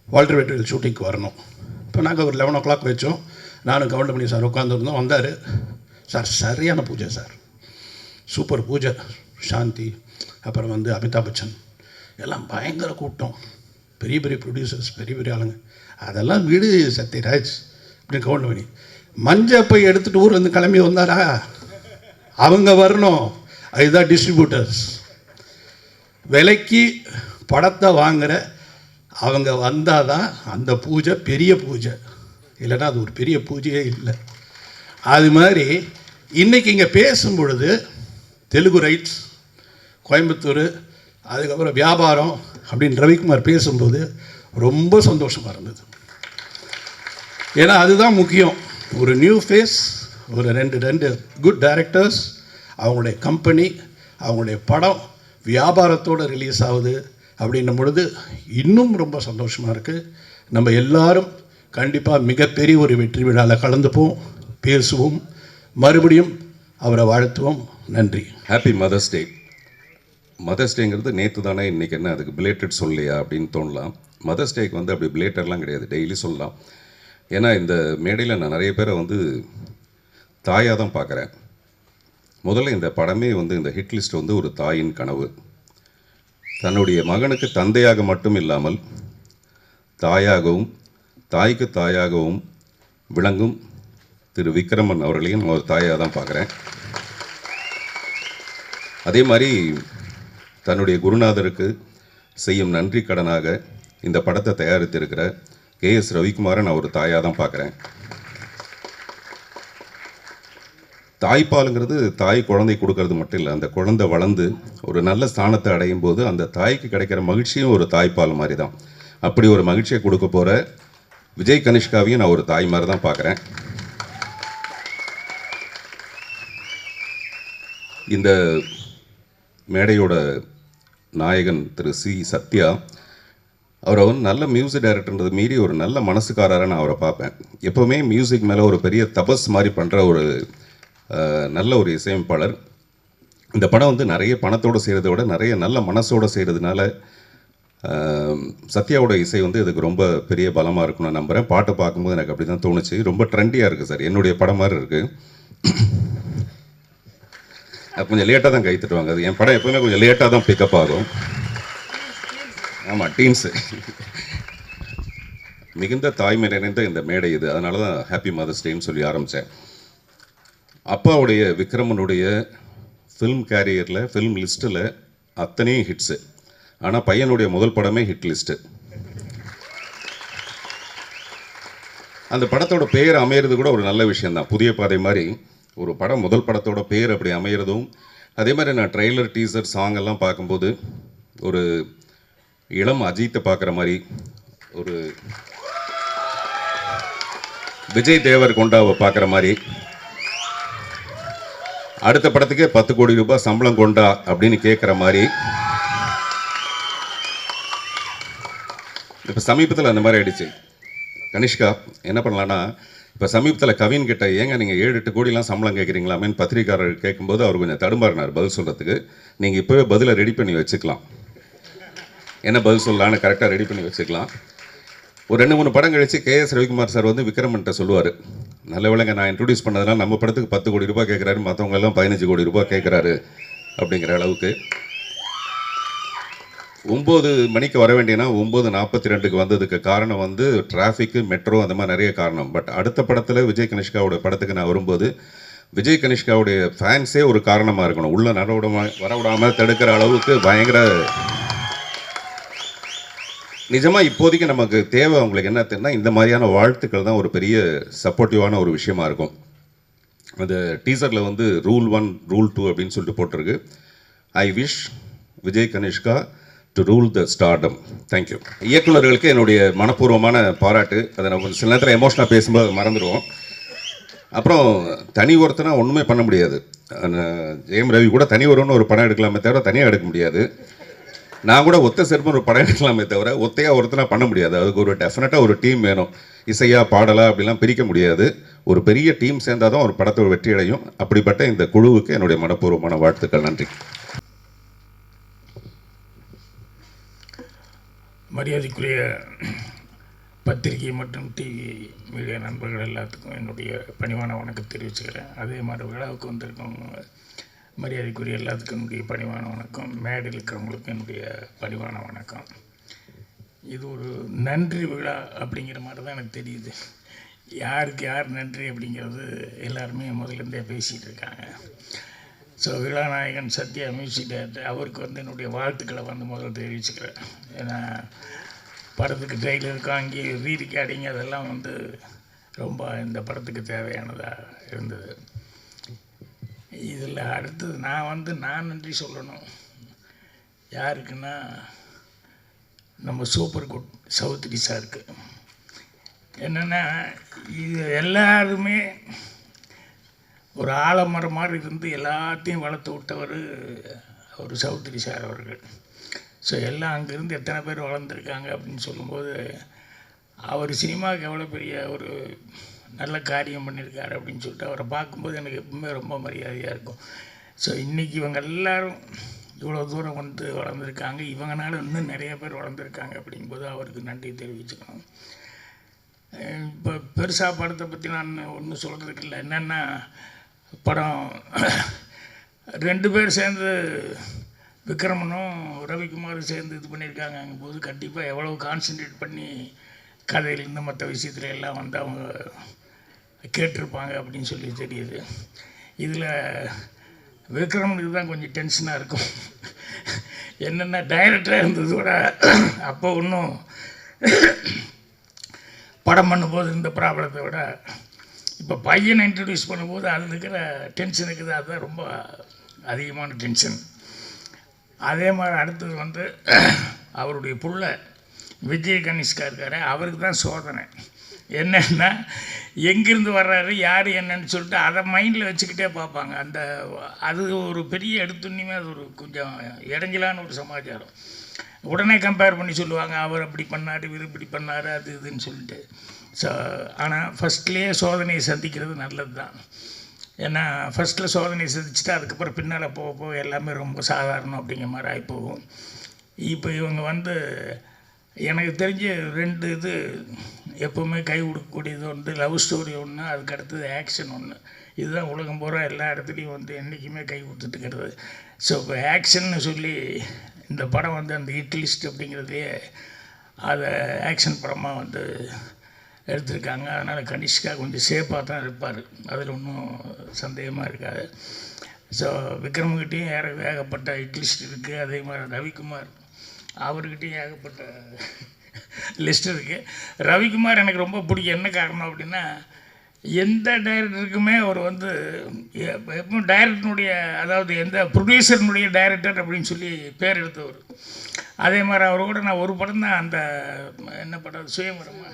வால்டர் வெற்றிவேல் ஷூட்டிங்க்கு வரணும். இப்போ நாங்கள் ஒரு 11 o'clock வச்சோம். நானும் கவுண்டமணி சார் உட்காந்துருந்தோம். வந்தார் சார், சரியான பூஜை சார், சூப்பர் பூஜை. சாந்தி, அப்புறம் வந்து அமிதாப் பச்சன், எல்லாம் பயங்கர கூட்டம், பெரிய பெரிய ப்ரொடியூசர்ஸ், பெரிய பெரிய ஆளுங்க. அதெல்லாம் விடு சத்யராஜ் அப்படின்னு கவுண்டமணி. மஞ்சப்பை எடுத்துகிட்டு ஊர்லேருந்து கிளம்பி வந்தாரா, அவங்க வரணும், அதுதான் டிஸ்ட்ரிபியூட்டர்ஸ். விலைக்கு படத்தை வாங்குகிற அவங்க வந்தால் தான் அந்த பூஜை பெரிய பூஜை, இல்லைன்னா அது ஒரு பெரிய பூஜையே இல்லை. அது மாதிரி இன்றைக்கி இங்கே பேசும் பொழுது தெலுங்கு ரைட்ஸ், கோயம்புத்தூர், அதுக்கப்புறம் வியாபாரம் அப்படின்னு ரவிக்குமார் பேசும்போது ரொம்ப சந்தோஷமாக இருந்தது. ஏன்னா அதுதான் முக்கியம். ஒரு நியூ ஃபேஸ், ஒரு ரெண்டு குட் டைரக்டர்ஸ், அவங்களுடைய கம்பெனி, அவங்களுடைய படம் வியாபாரத்தோடு ரிலீஸ் ஆகுது அப்படின்னும் பொழுது இன்னும் ரொம்ப சந்தோஷமாக இருக்குது. நம்ம எல்லாரும் கண்டிப்பாக மிகப்பெரிய ஒரு வெற்றி விழாவில் கலந்துப்போம், பேசுவோம், மறுபடியும் அவரை வாழ்த்துவோம். நன்றி. Happy mother's day. மதர்ஸ் டேங்கிறது நேற்று தானே, இன்றைக்கி என்ன அதுக்கு பிலேட்டட் சொல்லையா அப்படின்னு தோணலாம். மதர்ஸ் டேக்கு வந்து அப்படி பிலேட்டட்லாம் கிடையாது, டெய்லி சொல்லலாம். ஏன்னா இந்த மேடையில் நான் நிறைய பேரை வந்து தாயாக தான் பார்க்குறேன். முதல்ல இந்த படமே வந்து இந்த ஹிட் லிஸ்ட் வந்து ஒரு தாயின் கனவு. தன்னுடைய மகனுக்கு தந்தையாக மட்டும் இல்லாமல் தாயாகவும், தாய்க்கு தாயாகவும் விளங்கும் திரு விக்ரமன் அவர்களையும் நான் ஒரு தாயாக தான் பார்க்குறேன். அதே மாதிரி தன்னுடைய குருநாதருக்கு செய்யும் நன்றி கடனாக இந்த படத்தை தயாரித்திருக்கிற KS ரவிக்குமாரை நான் ஒரு தாயாக தான் பார்க்குறேன். தாய்ப்பாலுங்கிறது தாய் குழந்தை கொடுக்கறது மட்டும் இல்லை, அந்த குழந்தை வளர்ந்து ஒரு நல்ல ஸ்தானத்தை அடையும் போது அந்த தாய்க்கு கிடைக்கிற மகிழ்ச்சியும் ஒரு தாய்ப்பால் மாதிரி தான். அப்படி ஒரு மகிழ்ச்சியை கொடுக்க போகிற விஜய் கனிஷ்காவையும் நான் ஒரு தாய் மாதிரி தான் பார்க்குறேன். இந்த மேடையோட நாயகன் திரு C. சத்யா, அவரை வந்து நல்ல மியூசிக் டைரக்டர்ன்றது மீறி ஒரு நல்ல மனசுக்காரரை நான் அவரை பார்ப்பேன். எப்போவுமே மியூசிக் மேலே ஒரு பெரிய தபஸ் மாதிரி பண்ணுற ஒரு நல்ல ஒரு இசையமைப்பாளர். இந்த படம் வந்து நிறைய பணத்தோடு செய்கிறத விட நிறைய நல்ல மனசோடு செய்கிறதுனால சத்யாவோட இசை வந்து இதுக்கு ரொம்ப பெரிய பலமாக இருக்கும்னு நான் நம்புகிறேன். பாட்டை பார்க்கும்போது எனக்கு அப்படி தான் தோணுச்சு. ரொம்ப ட்ரெண்டியாக இருக்குது சார், என்னுடைய படம் மாதிரி இருக்குது. கொஞ்சம் லேட்டாக தான் கை தட்டுவாங்க. அது என் படம் எப்போவுமே கொஞ்சம் லேட்டாக தான் பிக்கப் ஆகும். ஆமாம், டீன்ஸு. மிகுந்த தாய்மை நிறைந்த இந்த மேடை இது, அதனால தான் ஹாப்பி மதர்ஸ் டேன்னு சொல்லி ஆரம்பித்தேன். அப்பாவுடைய விக்ரமனுடைய ஃபில்ம் கேரியரில், ஃபில்ம் லிஸ்ட்டில் அத்தனையும் ஹிட்ஸு. ஆனால் பையனுடைய முதல் படமே ஹிட் லிஸ்ட்டு. அந்த படத்தோட பேர் அமையிறது கூட ஒரு நல்ல விஷயந்தான். புதிய பாதை மாதிரி ஒரு படம் முதல் படத்தோட பேர் அப்படி அமையிறதும், அதே மாதிரி நான் ட்ரெய்லர், டீசர், சாங் எல்லாம் பார்க்கும்போது ஒரு இளம் அஜித்தை பார்க்குற மாதிரி, ஒரு விஜய் தேவர் கொண்டாவை பார்க்குற மாதிரி, அடுத்த படத்துக்கே 10 கோடி ரூபாய் சம்பளம் கொண்டா அப்படின்னு கேட்குற மாதிரி. இப்போ சமீபத்தில் அந்த மாதிரி ஆயிடுச்சு. கனிஷ்கா என்ன பண்ணலான்னா, இப்போ சமீபத்தில் கவின் கிட்ட ஏங்க நீங்கள் 7-8 கோடிலாம் சம்பளம் கேட்குறீங்களாமேன்னு பத்திரிக்காரர் கேட்கும்போது அவர் கொஞ்சம் தடுமாறினார் பதில் சொல்கிறதுக்கு. நீங்கள் இப்போவே பதிலை ரெடி பண்ணி வச்சுக்கலாம், என்ன பதில் சொல்லலான்னு கரெக்டாக ரெடி பண்ணி வச்சுக்கலாம். ஒரு 2-3 படம் கழித்து KS ரவிக்குமார் சார் வந்து விக்ரமன்ட்ட சொல்லுவார், நல்ல வேளைங்க நான் இன்ட்ரடியூஸ் பண்ணதுனால நம்ம படத்துக்கு 10 கோடி ரூபாய் கேட்குறாரு, மற்றவங்க எல்லாம் 15 கோடி ரூபாய் கேட்குறாரு அப்படிங்கிற அளவுக்கு. 9 மணிக்கு வர வேண்டியனா 9:42க்கு வந்ததுக்கு காரணம் வந்து டிராஃபிக்கு, மெட்ரோ, அந்த மாதிரி நிறைய காரணம். பட் அடுத்த படத்தில் விஜய் கனிஷ்காவோட படத்துக்கு நான் வரும்போது விஜய் கனிஷ்காவுடைய ஃபேன்ஸே ஒரு காரணமாக இருக்கணும், உள்ள வரவிடாமல் தடுக்கிற அளவுக்கு பயங்கர. நிஜமாக இப்போதைக்கு நமக்கு தேவை அவங்களுக்கு என்ன தெரியுன்னா, இந்த மாதிரியான வாழ்த்துக்கள் தான் ஒரு பெரிய சப்போர்ட்டிவான ஒரு விஷயமா இருக்கும். அந்த டீசரில் வந்து ரூல் 1 ரூல் 2 அப்படின்னு சொல்லிட்டு போட்டிருக்கு. I wish Vijay Kanishka to rule the stardom. Thank you. இயக்குநர்களுக்கு என்னுடைய மனப்பூர்வமான பாராட்டு. அதை நம்ம சில நேரத்தில் எமோஷனாக பேசும்போது மறந்துடுவோம். அப்புறம் தனி ஒருத்தனா ஒன்றுமே பண்ண முடியாது. ஜெயம் ரவி கூட தனி ஒருவன்னு ஒரு படம் எடுக்கலாமே தவிர தனியாக எடுக்க முடியாது. நான் கூட ஒத்த செருப்பு ஒரு படம் எடுக்கலாமே தவிர ஒத்தையாக ஒருத்தனாக பண்ண முடியாது. அதுக்கு ஒரு டெஃபினட்டாக ஒரு டீம் வேணும். இசையா பாடலா அப்படிலாம் பிரிக்க முடியாது. ஒரு பெரிய டீம் சேர்ந்தால் தான் ஒரு படத்தோட வெற்றி அடையும். அப்படிப்பட்ட இந்த குழுவுக்கு என்னுடைய மனப்பூர்வமான வாழ்த்துக்கள். நன்றி. மரியாதைக்குரிய பத்திரிகை மற்றும் டிவி மீடியா நண்பர்கள் எல்லாத்துக்கும் என்னுடைய பணிவான வணக்கம் தெரிவிச்சுக்கிறேன். அதே மாதிரி விழாவுக்கு வந்திருக்கோம் மரியாதைக்குரிய எல்லாத்துக்கும் என்னுடைய பணிவான வணக்கம். மேடையில் இருக்கிறவங்களுக்கு என்னுடைய பணிவான வணக்கம். இது ஒரு நன்றி விழா அப்படிங்கிற மாதிரி தான் எனக்கு தெரியுது. யாருக்கு யார் நன்றி அப்படிங்கிறது எல்லாருமே முதலேருந்தே பேசிகிட்டு இருக்காங்க. ஸோ விழாநாயகன் சத்யா மியூசிக் டைரக்டர் அவருக்கு வந்து என்னுடைய வாழ்த்துக்களை வந்து முதல்ல தெரிவிச்சுக்கிறேன். ஏன்னா படத்துக்கு ட்ரெய்லருக்கு அங்கே ரீரிகார்டிங் அதெல்லாம் வந்து ரொம்ப இந்த படத்துக்கு தேவையானதாக இருந்தது. இதில் அடுத்தது நான் நன்றி சொல்லணும். யாருக்குன்னா நம்ம சூப்பர் குட் சௌத்ரி சாருக்கு. என்னென்னா இது எல்லாருமே ஒரு ஆலமரம் மாதிரி இருந்து எல்லாத்தையும் வளர்த்து விட்டவர் ஒரு சௌத்ரி சார் அவர்கள். ஸோ எல்லாம் அங்கேருந்து எத்தனை பேர் வளர்ந்துருக்காங்க அப்படின்னு சொல்லும்போது அவர் சினிமாவுக்கு எவ்வளோ பெரிய ஒரு நல்ல காரியம் பண்ணியிருக்காரு அப்படின்னு சொல்லிட்டு அவரை பார்க்கும்போது எனக்கு எப்பவுமே ரொம்ப மரியாதையாக இருக்கும். ஸோ இன்றைக்கி இவங்க எல்லோரும் இவ்வளோ தூரம் வந்து வளர்ந்துருக்காங்க, இவங்கனால இன்னும் நிறைய பேர் வளர்ந்துருக்காங்க அப்படிங்கும்போது அவருக்கு நன்றி தெரிவிச்சுக்கணும். இப்போ பெருசாக படத்தை பற்றி நான் ஒன்றும் சொல்கிறதுக்கு இல்லை. என்னென்னா படம் 2 பேர் சேர்ந்து விக்ரமனும் ரவிக்குமாரும் சேர்ந்து இது பண்ணியிருக்காங்க போது கண்டிப்பாக எவ்வளோ கான்சன்ட்ரேட் பண்ணி கதையிலேருந்து மற்ற விஷயத்துல எல்லாம் வந்து அவங்க கேட்டிருப்பாங்க அப்படின்னு சொல்லி தெரியுது. இதில் விக்ரமனுக்கு தான் கொஞ்சம் டென்ஷனாக இருக்கும். என்னென்ன டைரக்டராக இருந்ததோட அப்போ ஒன்றும் படம் பண்ணும்போது இந்த ப்ராப்ளத்தை விட இப்போ பையனை இன்ட்ரடியூஸ் பண்ணும்போது அதில் இருக்கிற டென்ஷன் இருக்குது, அதுதான் ரொம்ப அதிகமான டென்ஷன். அதே மாதிரி அடுத்தது வந்து அவருடைய புள்ள விஜய் கனிஷ்கா இருக்கார், அவருக்கு தான் சோதனை. என்னென்னா எங்கேருந்து வர்றாரு யார் என்னன்னு சொல்லிட்டு அதை மைண்டில் வச்சுக்கிட்டே பார்ப்பாங்க. அது ஒரு பெரிய எடுத்துன்னுமே அது ஒரு கொஞ்சம் இடைஞ்சலான ஒரு சமாச்சாரம். உடனே கம்பேர் பண்ணி சொல்லுவாங்க, அவர் அப்படி பண்ணார் இவர் இப்படி பண்ணார் அது இதுன்னு சொல்லிட்டு. ஸோ ஆனால் ஃபஸ்ட்லேயே சோதனையை சந்திக்கிறது நல்லது தான். ஏன்னா ஃபஸ்ட்டில் சோதனையை சந்திச்சுட்டு அதுக்கப்புறம் பின்னால் போக எல்லாமே ரொம்ப சாதாரணம் அப்படிங்கிற மாதிரி ஆகிப்போகும். இப்போ இவங்க வந்து எனக்கு தெரிஞ்ச 2 இது எப்போவுமே கை கொடுக்கக்கூடியது ஒன்று லவ் ஸ்டோரி ஒன்று, அதுக்கு அடுத்தது ஆக்ஷன் ஒன்று. இதுதான் உலகம் பூரா எல்லா இடத்துலையும் வந்து என்றைக்குமே கை கொடுத்துட்டுக்கிறது. ஸோ இப்போ ஆக்ஷன்னு சொல்லி இந்த படம் வந்து அந்த ஹிட் லிஸ்ட் அப்படிங்கிறதையே அதை ஆக்ஷன் படமாக வந்து எடுத்திருக்காங்க. அதனால் கனிஷ்கா கொஞ்சம் சேஃபாக தான் இருப்பார், அதில் ஒன்றும் சந்தேகமாக இருக்காது. ஸோ விக்ரம்கிட்டையும் ஏகப்பட்ட ஹிட் லிஸ்ட் இருக்குது. அதே மாதிரி ரவிக்குமார் அவர்கிட்டையும் ஏகப்பட்ட லிஸ்ட் இருக்குது. ரவிக்குமார் எனக்கு ரொம்ப பிடிக்கும். என்ன காரணம் அப்படின்னா, எந்த டைரக்டருக்குமே அவர் வந்து எப்போ டைரக்டனுடைய, அதாவது எந்த ப்ரொடியூசர்னுடைய டைரக்டர் அப்படின்னு சொல்லி பேர் எடுத்தவர். அதே மாதிரி அவரோட நான் ஒரு படம் தான், அந்த என்ன படம், சுயமரமா,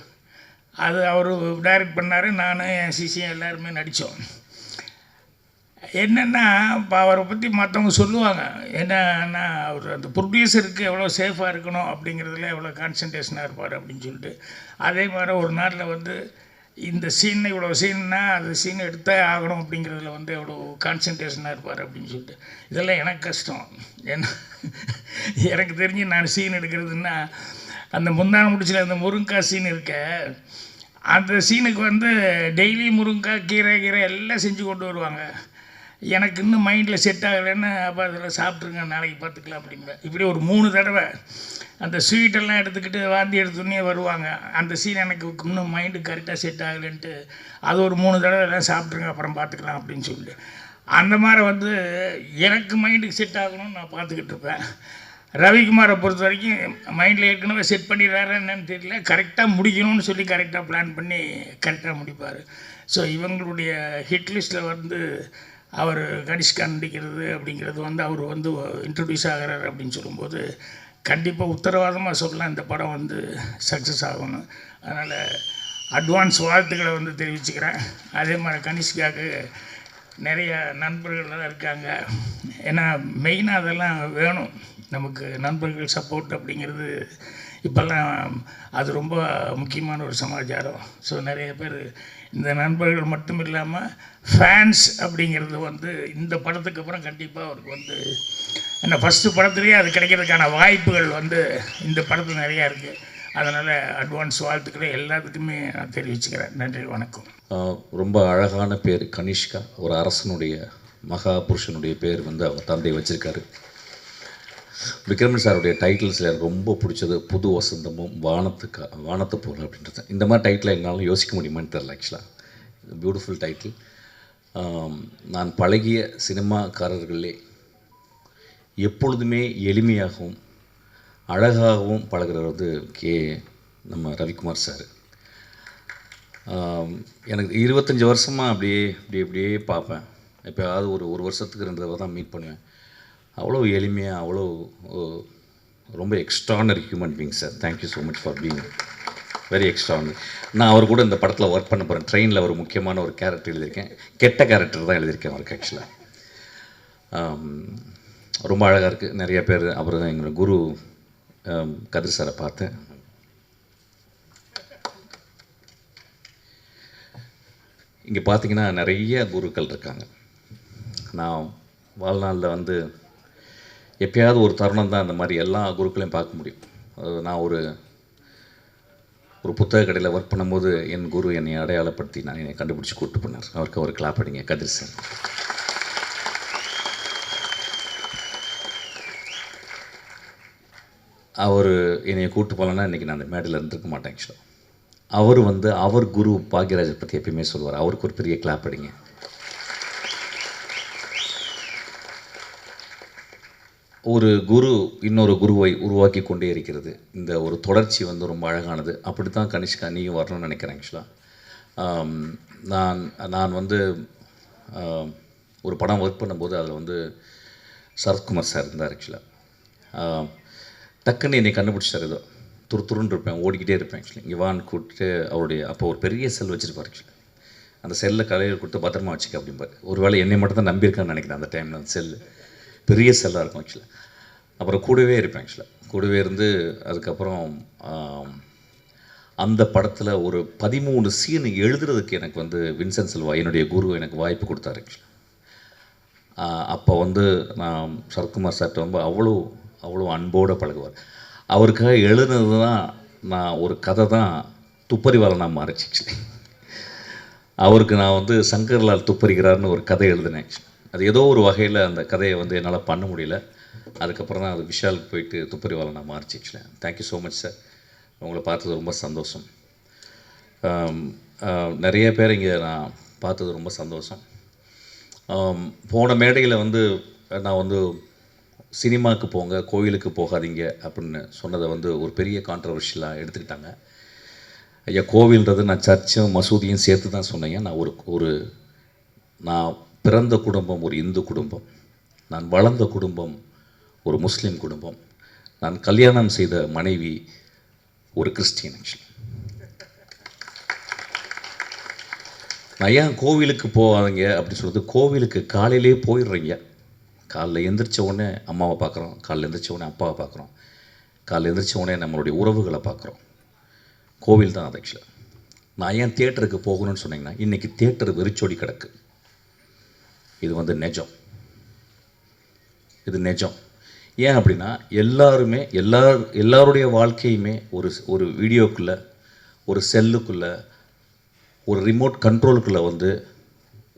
அது அவர் டைரக்ட் பண்ணார். நானும் என் சிசியும் எல்லாருமே நடித்தோம். என்னென்னா, இப்போ அவரை பற்றி மற்றவங்க சொல்லுவாங்க, என்னன்னா அவர் அந்த ப்ரொடியூசருக்கு எவ்வளோ சேஃபாக இருக்கணும் அப்படிங்கிறதுல எவ்வளோ கான்சன்ட்ரேஷனாக இருப்பார் அப்படின்னு சொல்லிட்டு. அதே மாதிரி ஒரு நாட்டில் வந்து இந்த சீன் இவ்வளோ சீன்னா அந்த சீன் எடுத்தே ஆகணும் அப்படிங்கிறதுல வந்து எவ்வளோ கான்சன்ட்ரேஷனாக இருப்பார் அப்படின்னு சொல்லிட்டு. இதெல்லாம் எனக்கு கஷ்டம். ஏன்னா எனக்கு தெரிஞ்சு நான் சீன் எடுக்கிறதுன்னா, அந்த முந்தான முடிச்சில் அந்த முருங்கைக்காய் சீன் இருக்க, அந்த சீனுக்கு வந்து டெய்லி முருங்கைக்காய் கீரை எல்லாம் செஞ்சு கொண்டு வருவாங்க. எனக்கு இன்னும் மைண்டில் செட் ஆகலைன்னு, அப்போ அதில் சாப்பிட்ருங்க, நாளைக்கு பார்த்துக்கலாம் அப்படின்பேன். இப்படி ஒரு 3 தடவை அந்த ஸ்வீட்டெல்லாம் எடுத்துக்கிட்டு வாந்தி எடுத்துன்னே வருவாங்க. அந்த சீன் எனக்கு இன்னும் மைண்டு கரெக்டாக செட் ஆகலைன்ட்டு அது ஒரு 3 தடவை எல்லாம் சாப்பிட்ருங்க, அப்புறம் பார்த்துக்கலாம் அப்படின்னு சொல்லிட்டு. அந்த மாதிரி வந்து எனக்கு மைண்டுக்கு செட் ஆகணும்னு நான் பார்த்துக்கிட்டு இருப்பேன். ரவிக்குமாரை பொறுத்த வரைக்கும் மைண்டில் ஏற்கனவே செட் பண்ணிடுறாரு என்னன்னு தெரியல, கரெக்டாக முடிக்கணும்னு சொல்லி கரெக்டாக பிளான் பண்ணி கரெக்டாக முடிப்பார். ஸோ இவங்களுடைய ஹிட் லிஸ்ட்டில் வந்து அவர் கனிஷ்கா நடிக்கிறது அப்படிங்கிறது வந்து அவர் வந்து இன்ட்ரடியூஸ் ஆகிறார் அப்படின்னு சொல்லும்போது கண்டிப்பாக உத்தரவாதமாக சொல்லலாம் இந்த படம் வந்து சக்ஸஸ் ஆகணும். அதனால் அட்வான்ஸ் வாழ்த்துக்களை வந்து தெரிவிச்சுக்கிறேன். அதே மாதிரி கனிஷ்காவுக்கு நிறைய நண்பர்கள்லாம் இருக்காங்க. ஏன்னா மெயினாக அதெல்லாம் வேணும் நமக்கு, நண்பர்கள் சப்போர்ட் அப்படிங்கிறது இப்போல்லாம் அது ரொம்ப முக்கியமான ஒரு சமாச்சாரம். ஸோ நிறைய பேர் இந்த நண்பர்கள் மட்டும் இல்லாமல் ஃபேன்ஸ் அப்படிங்கிறது வந்து இந்த படத்துக்கு அப்புறம் கண்டிப்பாக அவருக்கு வந்து என்ன ஃபஸ்ட்டு படத்துலேயே அது கிடைக்கிறதுக்கான வாய்ப்புகள் வந்து இந்த படத்தில் நிறையா இருக்குது. அதனால் அட்வான்ஸ் வாழ்த்துக்களை எல்லாத்துக்குமே நான் தெரிவிச்சுக்கிறேன். நன்றி, வணக்கம். ரொம்ப அழகான பேர் கனிஷ்கா. ஒரு அரசனுடைய மகா புருஷனுடைய பேர் வந்து அவர் தந்தை வச்சுருக்காரு. விக்ரமன் சாருடைய டைட்டில்ஸில் எனக்கு ரொம்ப பிடிச்சது புது வசந்தமும் வானத்து போல் அப்படின்றது. இந்த மாதிரி டைட்டில் எங்களால் யோசிக்க முடியுமான்னு தெரில. ஆக்சுவலாக பியூட்டிஃபுல் டைட்டில். நான் பழகிய சினிமாக்காரர்களே எப்பொழுதுமே எளிமையாகவும் அழகாகவும் பழகிறவர் வந்து நம்ம ரவிக்குமார் சார். எனக்கு 25 வருஷமாக அப்படியே பார்ப்பேன். எப்போயாவது ஒரு வருஷத்துக்கு 2 தடவை தான் மீட் பண்ணுவேன். அவ்வளோ எளிமையாக, அவ்வளோ ரொம்ப extraordinary human being sir. Thank you so much for being very extraordinary. நான் அவர் கூட இந்த படத்தில் ஒர்க் பண்ண போகிறேன். ட்ரெயினில் ஒரு முக்கியமான ஒரு கேரக்டர் எழுதியிருக்கேன். கெட்ட கேரக்டர் தான் எழுதியிருக்கேன் அவருக்கு. ஆக்சுவலாக ரொம்ப அழகாக இருக்குது. நிறைய பேர் அப்புறம் எங்களோட குரு கதிர் சாரை பார்த்தேன். இங்கே பார்த்தீங்கன்னா நிறைய குருக்கள் இருக்காங்க. நான் வாழ்நாளில் வந்து எப்பயாவது ஒரு தருணம் தான் அந்த மாதிரி எல்லா குருக்களையும் பார்க்க முடியும். நான் ஒரு புத்தக கடையில் ஒர்க் பண்ணும்போது என் குரு என்னை அடையாளப்படுத்தி என்னை கண்டுபிடிச்சி கூப்பிட்டு போனார். அவருக்கு ஒரு கிளாப் அடிங்க கதிர் சார். அவர் என்னை கூப்பிட்டு போகலன்னா இன்றைக்கி நான் அந்த மேடையில் இருந்திருக்க மாட்டேன். ஆக்சுவலாக அவர் வந்து அவர் குரு பாக்யராஜை பற்றி எப்பயுமே சொல்லுவார். அவருக்கு ஒரு பெரிய கிளாப் அடிங்க. ஒரு குரு இன்னொரு குருவை உருவாக்கி கொண்டே இருக்கிறது. இந்த ஒரு தொடர்ச்சி வந்து ரொம்ப அழகானது. அப்படி தான் கனிஷ்கா நீயும் வரணும்னு நினைக்கிறேன். ஆக்சுவலாக நான் வந்து ஒரு படம் ஒர்க் பண்ணும்போது அதில் வந்து சரத்குமார் சார் இருந்தார். ஆக்சுவலாக டக்குன்னு என்னை கண்டுபிடிச்சார். ஏதோ துருன்னு இருப்பேன், ஓடிக்கிட்டே இருப்பேன். ஆக்சுவலி இங்கே வான்னு கூப்பிட்டு அவருடைய அப்போ ஒரு பெரிய செல் வச்சுருப்பார். ஆக்சுவலி அந்த செல்லை கலையில் கொடுத்து பத்திரமா வச்சுக்க அப்படிம்பார். ஒரு வேளை என்னை மட்டும் தான் நம்பியிருக்கான்னு நினைக்கிறேன். அந்த டைமில் அந்த செல்லு பெரிய செல்லாக இருக்கும். ஆக்சுவலாக அப்புறம் கூடவே இருப்பேன். ஆக்சுவலாக கூடவே இருந்து அதுக்கப்புறம் அந்த படத்தில் ஒரு 13 சீன் எழுதுறதுக்கு எனக்கு வந்து வின்சென்ட் செல்வா என்னுடைய குரு எனக்கு வாய்ப்பு கொடுத்தாரு. ஆக்சுவலாக அப்போ வந்து நான் சரத்குமார் சார்ட்ட ரொம்ப அவ்வளோ அன்போடு பழகுவார். அவருக்காக எழுதுனது தான் நான் ஒரு கதை தான் துப்பறிவாளனாக மாறிச்சு. ஆக்சுவலி அவருக்கு நான் வந்து சங்கர்லால் துப்பறிகிறார்னு ஒரு கதை எழுதினேன். அது ஏதோ ஒரு வகையில் அந்த கதையை வந்து என்னால் பண்ண முடியல. அதுக்கப்புறம் தான் அது விஷாலுக்கு போயிட்டு துப்பறிவாளனாக மாறிச்சு. Actually thank you so much sir. உங்களை பார்த்தது ரொம்ப சந்தோஷம். நிறைய பேர் இங்கே நான் பார்த்தது ரொம்ப சந்தோஷம். போன மேடையில் வந்து நான் வந்து சினிமாவுக்கு போங்க, கோயிலுக்கு போகாதீங்க அப்படின்னு சொன்னதை வந்து ஒரு பெரிய கான்ட்ரவர்ஷியலாக எடுத்துக்கிட்டாங்க. ஐயா, கோவில்ன்றது நான் சர்ச்சும் மசூதியும் சேர்த்து தான் சொன்னேங்க. நான் நான் பிறந்த குடும்பம் ஒரு இந்து குடும்பம், நான் வளர்ந்த குடும்பம் ஒரு முஸ்லீம் குடும்பம், நான் கல்யாணம் செய்த மனைவி ஒரு கிறிஸ்டியன். ஆக்சுவலி நான் ஏன் கோவிலுக்கு போவாதீங்க அப்படின்னு சொல்கிறது, கோவிலுக்கு காலையிலே போயிடுறீங்க. காலைல எந்திரிச்ச உடனே அம்மாவை பார்க்குறோம், காலைல எந்திரிச்ச உடனே அப்பாவை பார்க்குறோம், காலைல எந்திரிச்ச உடனே நம்மளுடைய உறவுகளை பார்க்குறோம். கோவில் தான் அது. ஆக்சுவலாக நான் ஏன் தியேட்டருக்கு போகணும்னு சொன்னீங்கன்னா, இன்றைக்கி தியேட்டர் வெறிச்சோடி கிடக்கு. இது வந்து நிஜம், இது நிஜம். ஏன் அப்படின்னா எல்லாருடைய வாழ்க்கையுமே ஒரு வீடியோக்குள்ளே, ஒரு செல்லுக்குள்ளே, ஒரு ரிமோட் கண்ட்ரோலுக்குள்ளே வந்து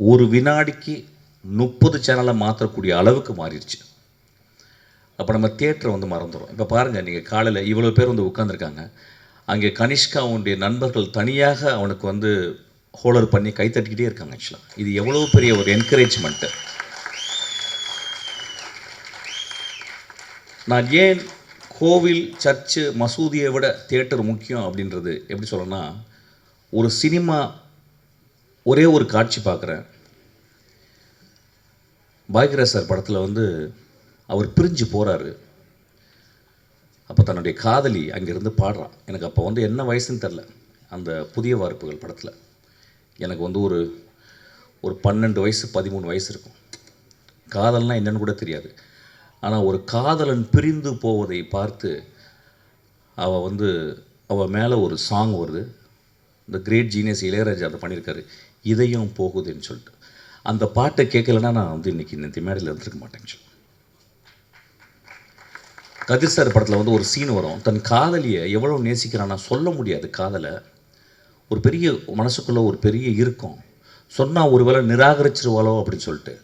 ஒரு வினாடிக்கு 30 சேனலை மாற்றக்கூடிய அளவுக்கு மாறிடுச்சு. அப்போ நம்ம தியேட்டரை வந்து மறந்துடும். இப்போ பாருங்கள், நீங்கள் காலையில் இவ்வளோ பேர் வந்து உட்காந்துருக்காங்க, அங்கே கனிஷ்காவுடைய நண்பர்கள் தனியாக அவனுக்கு வந்து ஹோல்டர் பண்ணி கைத்தட்டிக்கிட்டே இருக்காங்க. ஆக்சுவலாக இது எவ்வளோ பெரிய ஒரு என்கரேஜ்மெண்ட்டு. நான் ஏன் கோவில், சர்ச்சு, மசூதியை விட தியேட்டர் முக்கியம் அப்படின்றது எப்படி சொல்லணும்னா, ஒரு சினிமா ஒரே ஒரு காட்சி பார்க்குறேன். பாக்யராஜ் சார் படத்தில் வந்து அவர் பிரிஞ்சு போகிறாரு. அப்போ தன்னுடைய காதலி அங்கேருந்து பாடுறான். எனக்கு அப்போ வந்து என்ன வயசுன்னு தெரில. அந்த புதிய வார்ப்புகள் படத்தில் எனக்கு வந்து ஒரு 12 வயசு 13 வயசு இருக்கும். காதல்னால் என்னன்னு கூட தெரியாது. ஆனால் ஒரு காதலன் பிரிந்து போவதை பார்த்து அவள் மேலே ஒரு சாங் வருது. இந்த கிரேட் ஜீனியஸ் இளையராஜா அதை பண்ணியிருக்காரு, இதயம் போகுதுன்னு சொல்லிட்டு. அந்த பாட்டை கேட்கலன்னா நான் வந்து இன்றைக்கி இந்த மேடையில் இருந்திருக்க மாட்டேன். கதிர் சார் படத்தில் வந்து ஒரு சீன் வரும், தன் காதலியை எவ்வளோ நேசிக்கிறான்னா சொல்ல முடியாது. காதலை ஒரு பெரிய மனசுக்குள்ளே ஒரு பெரிய இருக்கும், சொன்னால் ஒரு வேளை நிராகரிச்சிருவாளோ அப்படின்னு சொல்லிட்டு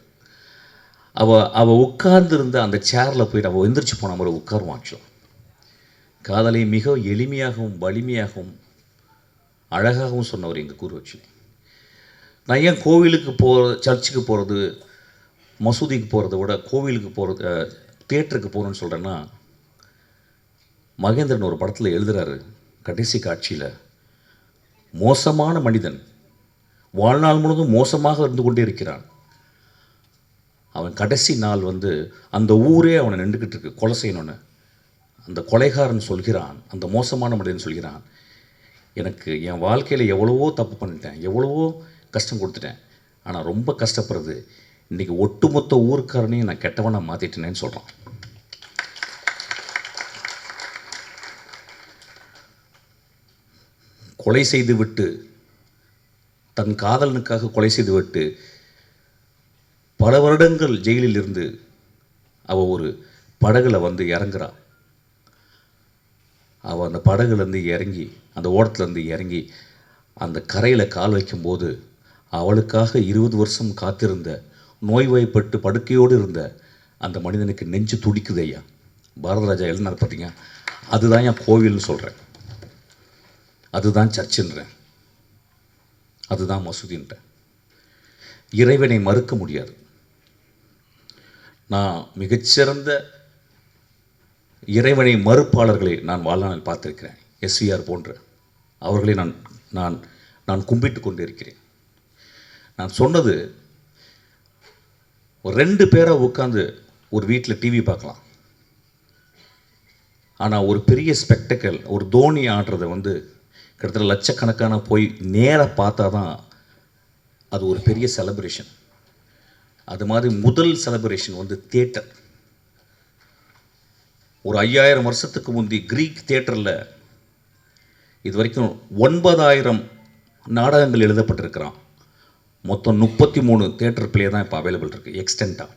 அவள் உட்கார்ந்துருந்த அந்த சேரில் போயிட்டு அவள் எந்திரிச்சு போன மாதிரி உட்காருவான். ஆக்சுவலாக காதலை மிக எளிமையாகவும் வலிமையாகவும் அழகாகவும் சொன்னவர் எங்கள் குரு. ஆக்சுவலி நான் ஏன் கோவிலுக்கு சர்ச்சுக்கு போகிறது, மசூதிக்கு போகிறத விட கோவிலுக்கு போகிறது, தியேட்டருக்கு போகணுன்னு சொல்கிறேன்னா, மகேந்திரன் ஒரு படத்தில் எழுதுகிறாரு, கடைசி காட்சியில் மோசமான மனிதன் வாழ்நாள் முழுவதும் மோசமாக இருந்து கொண்டே இருக்கிறான். அவன் கடைசி நாள் வந்து அந்த ஊரே அவனை நின்றுக்கிட்டு இருக்கு கொலை செய்யணுன்னு. அந்த கொலைகாரன் சொல்கிறான், அந்த மோசமான மனிதன் சொல்கிறான், எனக்கு என் வாழ்க்கையில் எவ்வளவோ தப்பு பண்ணிட்டேன், எவ்வளவோ கஷ்டம் கொடுத்துட்டேன், ஆனால் ரொம்ப கஷ்டப்படுறது இன்றைக்கி ஒட்டுமொத்த ஊருக்காரனையும் நான் கெட்டவனாக மாற்றிட்டேனேன்னு சொல்கிறான். கொலை செய்து விட்டு, தன் காதலனுக்காக கொலை செய்து விட்டு பல வருடங்கள் ஜெயிலில் இருந்து அவள் ஒரு படகுல வந்து இறங்குறா. அவள் அந்த படகுலேருந்து இறங்கி, அந்த ஓடத்துலேருந்து இறங்கி அந்த கரையில் கால் வைக்கும்போது அவளுக்காக 20 வருஷம் காத்திருந்த, நோய்வாய்ப்பட்டு படுக்கையோடு இருந்த அந்த மனிதனுக்கு நெஞ்சு துடிக்குது. ஐயா பாரதராஜா எழுதினார் பார்த்தீங்க, அதுதான் என் கோவில்னு சொல்கிறேன், அதுதான் சர்ச்சுன்றேன், அதுதான் மசூதின்றேன். இறைவனை மறுக்க முடியாது. நான் மிகச்சிறந்த இறைவனை மறுப்பாளர்களை நான் வாழ்நாளில் பார்த்திருக்கிறேன். எஸ்விஆர் போன்ற அவர்களை நான் கும்பிட்டு கொண்டு இருக்கிறேன். நான் சொன்னது, ஒரு 2 பேரை உட்காந்து ஒரு வீட்டில் டிவி பார்க்கலாம், ஆனால் ஒரு பெரிய ஸ்பெக்டக்கல், ஒரு தோனி ஆடுறதை வந்து கிட்டத்தட்ட லட்சக்கணக்கான போய் நேராக பார்த்தா தான் அது ஒரு பெரிய செலிப்ரேஷன். அது மாதிரி முதல் செலிப்ரேஷன் வந்து தியேட்டர். ஒரு 5000 வருஷத்துக்கு முந்தி கிரீக் தியேட்டரில் இது வரைக்கும் 9000 நாடகங்கள் எழுதப்பட்டிருக்கிறான். மொத்தம் 33 தியேட்டர் பிளே தான் இப்போ அவைலபிள் இருக்குது எக்ஸ்டெண்ட்டாக.